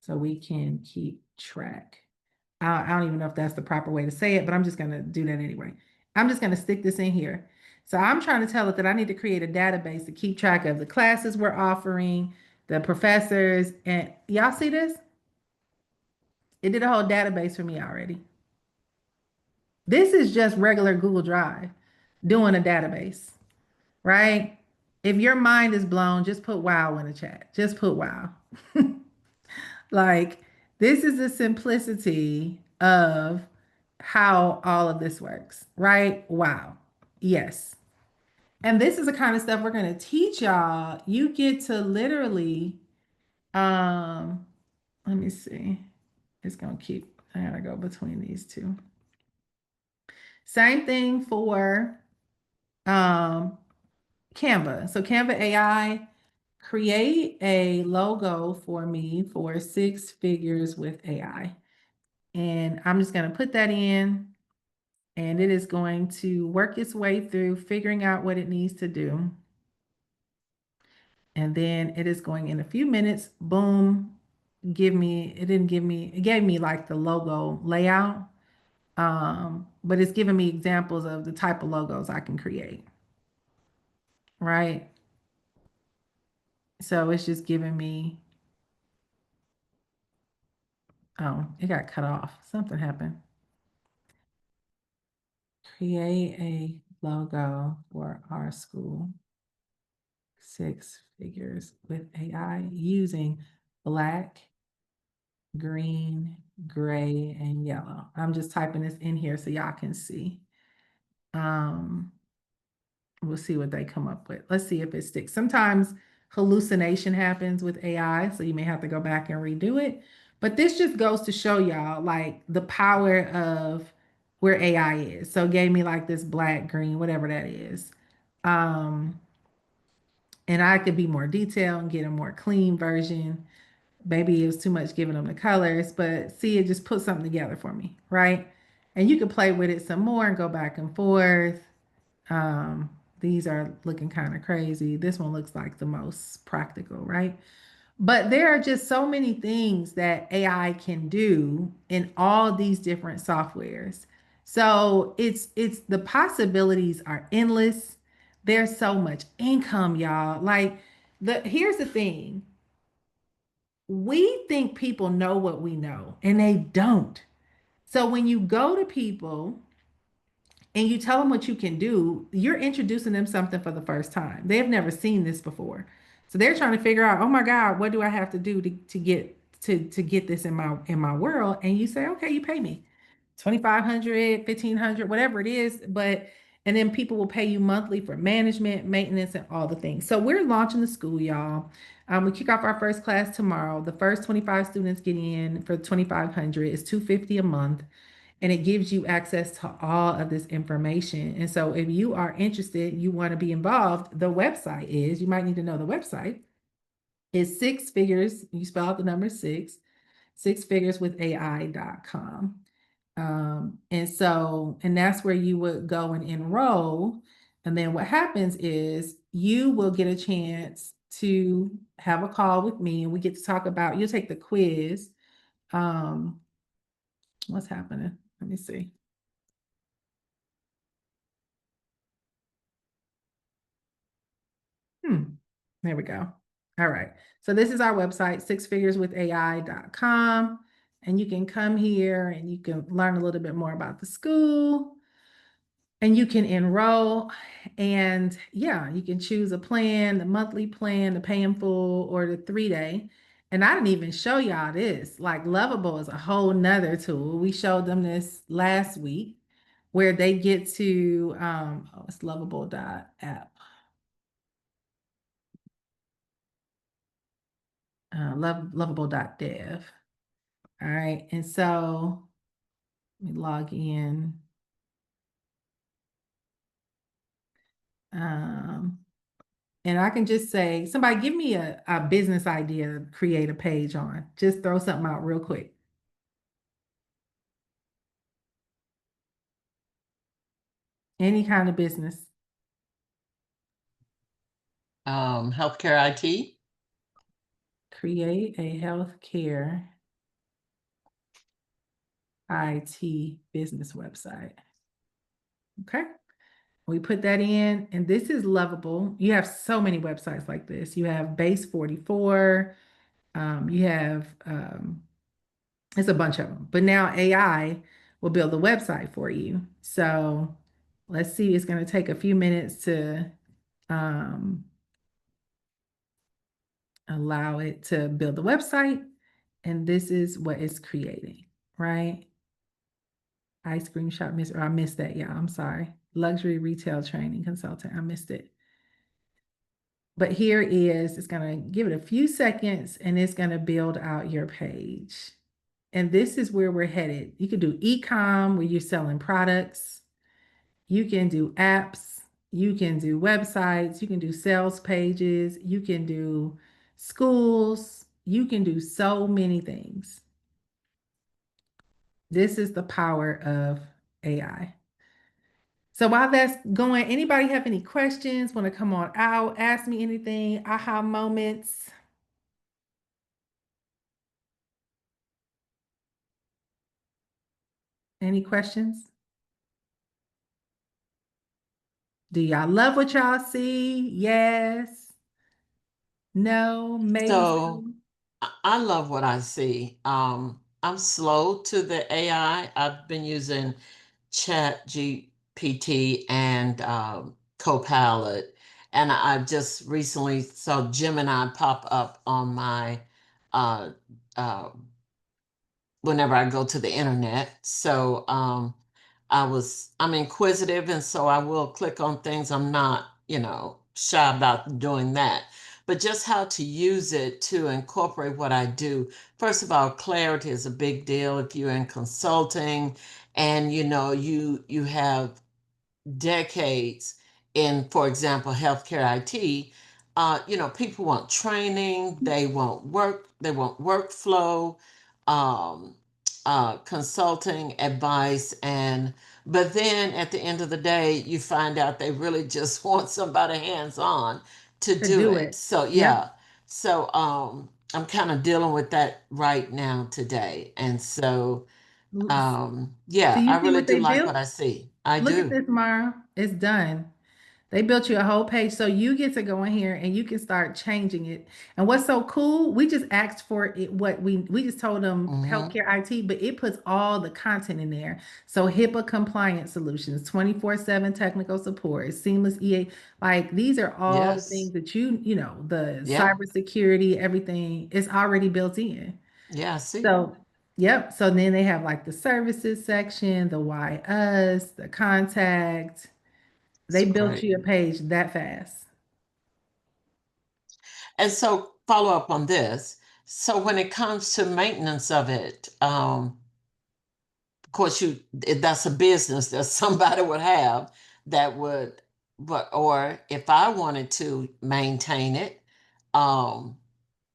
so we can keep track. I don't even know if that's the proper way to say it, but I'm just going to do that anyway. I'm just going to stick this in here. So I'm trying to tell it that I need to create a database to keep track of the classes we're offering, the professors, and y'all see this? It did a whole database for me already. This is just regular Google Drive doing a database, right? If your mind is blown, just put wow in the chat. Just put wow. Like, this is the simplicity of how all of this works, right? Wow. Yes. And this is the kind of stuff we're going to teach y'all. You get to literally, let me see. It's going to keep, I gotta go between these two. Same thing for Canva. So Canva AI, create a logo for me for 6 figures with AI. And I'm just going to put that in, and it is going to work its way through figuring out what it needs to do. And then it is going in a few minutes, boom, it gave me like the logo layout. But it's giving me examples of the type of logos I can create. Right? So it's just giving me, oh, it got cut off. Something happened. Create a logo for our school. 6 figures with AI using black, green, gray, and yellow. I'm just typing this in here so y'all can see. We'll see what they come up with. Let's see if it sticks. Sometimes hallucination happens with AI, so you may have to go back and redo it. But this just goes to show y'all like the power of where AI is. So it gave me like this black, green, whatever that is. And I could be more detailed and get a more clean version. Maybe it was too much giving them the colors, but see, it just put something together for me, right? And you could play with it some more and go back and forth. These are looking kind of crazy. This one looks like the most practical, right? But there are just so many things that AI can do in all these different softwares. So it's the possibilities are endless. There's so much income, y'all. Like here's the thing. We think people know what we know, and they don't. So when you go to people and you tell them what you can do, you're introducing them something for the first time. They have never seen this before. So they're trying to figure out, oh my God, what do I have to do to get this in my world? And you say, okay, you pay me 2,500, 1,500, whatever it is, but and then people will pay you monthly for management, maintenance, and all the things. So we're launching the school, y'all. We kick off our first class tomorrow. The first 25 students get in for 2,500. It's $250 a month, and it gives you access to all of this information. And so if you are interested, you want to be involved, the website is, you might need to know the website, is 6 figures, you spell out the number 6, 6figureswithai.com. And that's where you would go and enroll. And then what happens is you will get a chance to have a call with me, and we get to talk about, you'll take the quiz. What's happening? Let me see. There we go. All right. So this is our website, 6figureswithai.com. And you can come here and you can learn a little bit more about the school, and you can enroll. And yeah, you can choose a plan, the monthly plan, the pay in full, or the 3-day. And I didn't even show y'all this. Like Lovable is a whole nother tool. We showed them this last week where they get to oh, it's lovable.app. Lovable.dev. All right. And so let me log in. And I can just say, somebody give me a business idea to create a page on. Just throw something out real quick. Any kind of business. Healthcare IT. Create a healthcare IT business website. Okay. We put that in, and this is Lovable. You have so many websites like this. You have Base 44. You have, it's a bunch of them. But now AI will build the website for you. So let's see. It's going to take a few minutes to allow it to build the website. And this is what it's creating, right? Ice cream shop, I missed that, yeah, I'm sorry. Luxury retail training consultant, I missed it. But here is, it's gonna give it a few seconds and it's gonna build out your page. And this is where we're headed. You could do e-com where you're selling products. You can do apps. You can do websites. You can do sales pages. You can do schools. You can do so many things. This is the power of AI. So while that's going, anybody have any questions? Want to come on out, ask me anything, aha moments? Any questions? Do y'all love what y'all see? Yes. No, maybe So so. I love what I see. I'm slow to the AI. I've been using Chat GPT and Copilot, and I just recently saw Gemini pop up on my uh, uh, whenever I go to the internet. So I'm inquisitive, and so I will click on things. I'm not, shy about doing that. But just how to use it to incorporate what I do. First of all, clarity is a big deal if you're in consulting and you have decades in, for example, healthcare IT. People want training, they want workflow, um, consulting advice, but then at the end of the day, you find out they really just want somebody hands-on to To do do it. it. So Yep. yeah, so I'm kind of dealing with that right now today, and so So yeah, I you see really what do they like built? what I see. I Look at do. this, Mara. It's done. They built you a whole page. So you get to go in here and you can start changing it. And what's so cool, we just asked for it, what we just told them Mm-hmm. healthcare IT, but it puts all the content in there. So HIPAA compliant solutions, 24/7 technical support, seamless EA. Like these are all the Yes. things that the Yeah. cybersecurity, everything is already built in. Yeah, I see. So, yep. So then they have like the services section, the why us, the contact. It's They built great. you a page that fast. And so follow up on this. So when it comes to maintenance of it, of course that's a business that somebody would have that would, but or if I wanted to maintain it, um,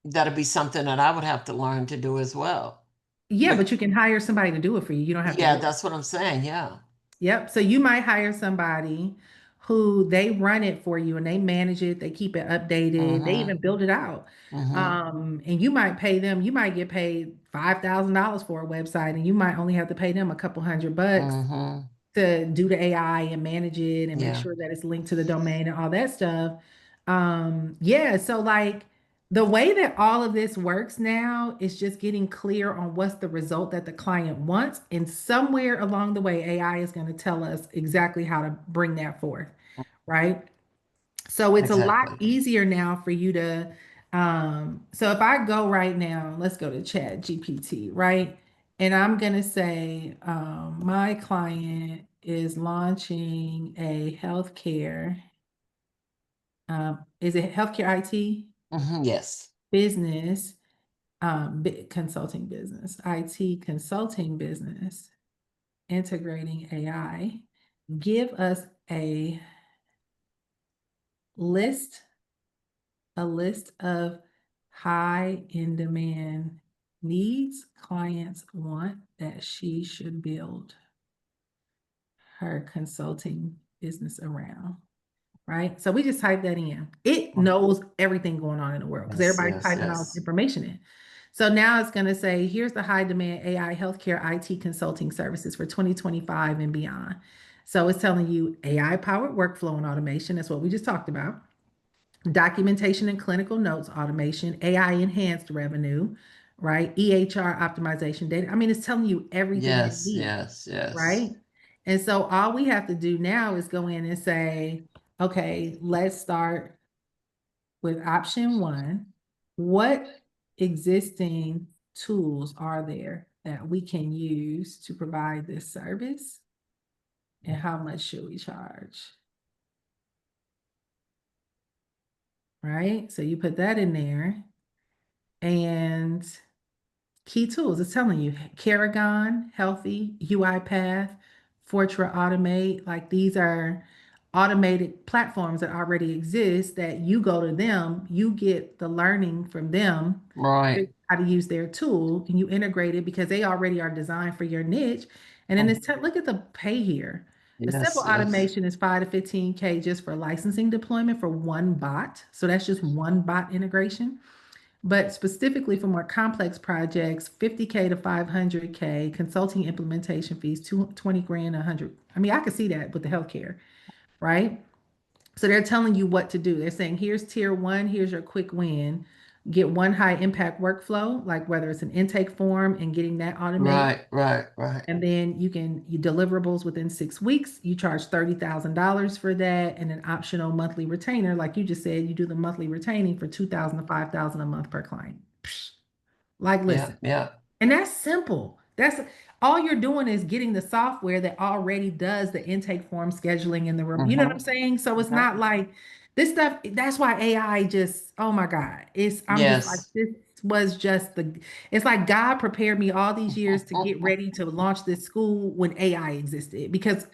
that'd be something that I would have to learn to do as well. Yeah, But but you can hire somebody to do it for you. You don't have to yeah, do it. that's what I'm saying. Yeah. Yep. So you might hire somebody who they run it for you and they manage it, they keep it updated, they Mm-hmm. even build it out. Mm-hmm. And you might pay them, you might get paid $5,000 for a website, and you might only have to pay them a couple $100 Mm-hmm. to do the AI and manage it and make Yeah. sure that it's linked to the domain and all that stuff. Yeah, so like the way that all of this works now is just getting clear on what's the result that the client wants. And somewhere along the way, AI is going to tell us exactly how to bring that forth, right? So it's a lot Exactly. easier now for you to So if I go right now, let's go to Chat GPT, right? And I'm gonna say, my client is launching a healthcare, is it healthcare IT Yes. business, consulting business, IT consulting business, integrating AI. Give us list, a list of high in demand needs clients want that she should build her consulting business around. Right. So we just type that in. It knows everything going on in the world because Yes, everybody's yes, typing all this yes. information in. So now it's going to say, here's the high demand AI healthcare IT consulting services for 2025 and beyond. So it's telling you AI powered workflow and automation. That's what we just talked about. Documentation and clinical notes automation, AI enhanced revenue, right? EHR optimization data. I mean, it's telling you everything they Yes, need, yes, yes. right? And so all we have to do now is go in and say, okay, let's start with option one. What existing tools are there that we can use to provide this service? And how much should we charge? Right? So you put that in there. And key tools, it's telling you Caragon, Healthy, UiPath, Fortra Automate. Like these are automated platforms that already exist that you go to them, you get the learning from them, Right. how to use their tool, and you integrate it because they already are designed for your niche. And then look at the pay here. The simple Yes, yes. automation is 5 to 15K just for licensing deployment for one bot. So that's just one bot integration. But specifically for more complex projects, 50K to 500K, consulting implementation fees, 20 grand, 100. I mean, I could see that with the healthcare, right? So they're telling you what to do. They're saying, here's tier one, here's your quick win. Get one high impact workflow, like whether it's an intake form and getting that automated. Right, right, right. And then you deliverables within 6 weeks. You charge $30,000 for that, and an optional monthly retainer, like you just said, you do the monthly retaining for 2,000 to 5,000 a month per client. Psh, like, Yeah, listen, yeah. and that's simple. That's all you're doing is getting the software that already does the intake form scheduling in the room. You know what I'm Mm-hmm. saying? So it's Mm-hmm. not like this stuff. That's why AI just, oh my God. I'm just like, Yes. this was just it's like God prepared me all these years to get ready to launch this school when AI existed because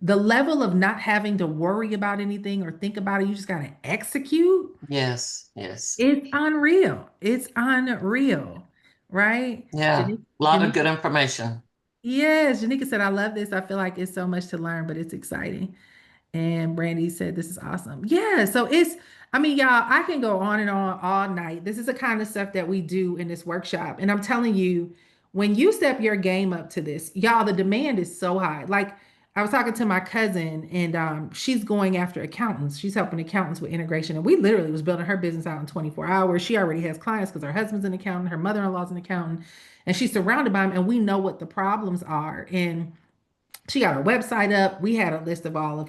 the level of not having to worry about anything or think about it, you just got to execute. Yes, yes. It's unreal. It's unreal, right? Yeah. A lot of good information. Yes, Janika said, I love this. I feel like it's so much to learn, but it's exciting. And Brandy said, this is awesome. Yeah. So I mean, y'all, I can go on and on all night. This is the kind of stuff that we do in this workshop. And I'm telling you, when you step your game up to this, y'all, the demand is so high. Like I was talking to my cousin and she's going after accountants. She's helping accountants with integration. And we literally was building her business out in 24 hours. She already has clients because her husband's an accountant, her mother-in-law's an accountant, and she's surrounded by them. And we know what the problems are. And she got her website up. We had a list of all of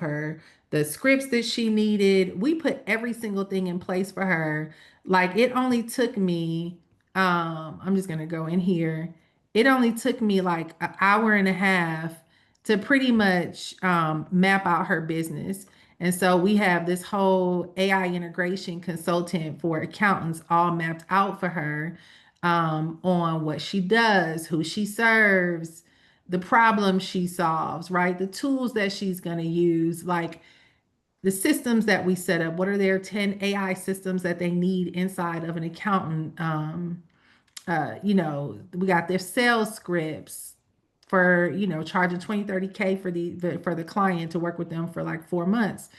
the scripts that she needed. We put every single thing in place for her. Like it only took me, I'm just gonna go in here. It only took me like an hour and a half to pretty much map out her business. And so we have this whole AI integration consultant for accountants all mapped out for her on what she does, who she serves, the problem she solves, right? The tools that she's going to use, like the systems that we set up. What are their 10 AI systems that they need inside of an accountant? We got their sales scripts for, charging 20, 30K for the client to work with them for like 4 months.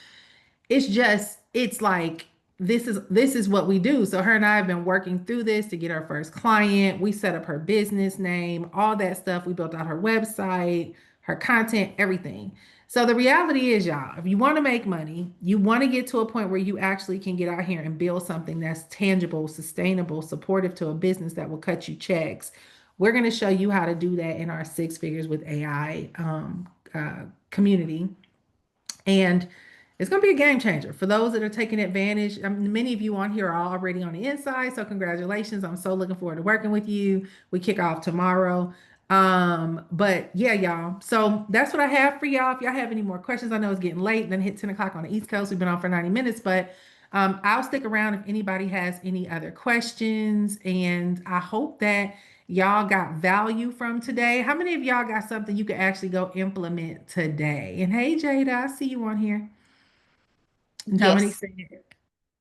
It's like this is what we do. So her and I have been working through this to get our first client. We set up her business name, all that stuff. We built out her website, her content, everything. So the reality is, y'all, if you want to make money, you want to get to a point where you actually can get out here and build something that's tangible, sustainable, supportive to a business that will cut you checks. We're going to show you how to do that in our Six Figures with AI community. And It's going to be a game changer for those that are taking advantage. Many of you on here are already on the inside, so congratulations. I'm so looking forward to working with you. We kick off tomorrow. But yeah, y'all. So that's what I have for y'all. If y'all have any more questions, I know it's getting late, then hit 10 o'clock on the East Coast. We've been on for 90 minutes, but I'll stick around if anybody has any other questions. And I hope that y'all got value from today. How many of y'all got something you could actually go implement today? And hey, Jada, I see you on here. Dominic Yes. said,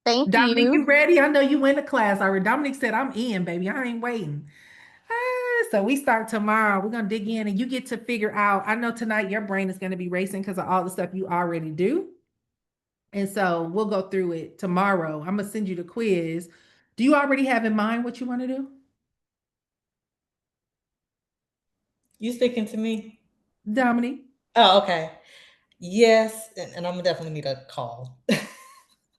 Thank Dominic, you. you ready? I know you went to class already. Dominic said, I'm in, baby. I ain't waiting. So we start tomorrow. We're going to dig in and you get to figure out. I know tonight your brain is going to be racing because of all the stuff you already do. And so we'll go through it tomorrow. I'm going to send you the quiz. Do you already have in mind what you want to do? You speaking to me? Dominic, Oh, okay. Yes, and I'm gonna definitely need a call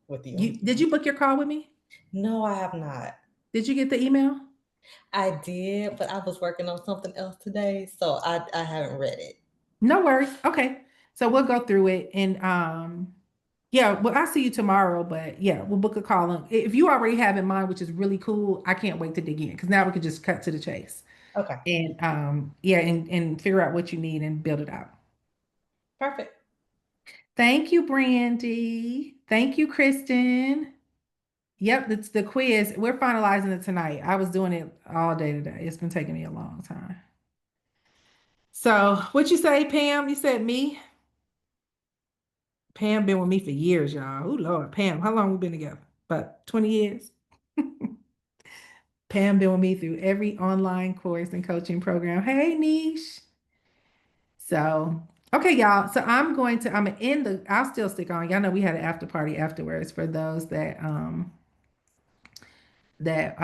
with you. did you book your call with me? No, I have not. Did you get the email? I did, but I was working on something else today, so I haven't read it. No worries. Okay. So we'll go through it and yeah, well, I'll see you tomorrow, but yeah, we'll book a call. If you already have in mind, which is really cool, I can't wait to dig in because now we can just cut to the chase Okay, and yeah, and figure out what you need and build it out. perfect. Thank you, Brandy. Thank you, Kristen. Yep, it's the quiz. We're finalizing it tonight. I was doing it all day today. It's been taking me a long time. So, what you say, Pam? You said me? Pam been with me for years, y'all. Oh Lord, Pam, how long we been together? About 20 years. Pam been with me through every online course and coaching program. Hey, Niche. So, okay, y'all. So I'm gonna end I'll still stick on. Y'all know we had an after party afterwards for those that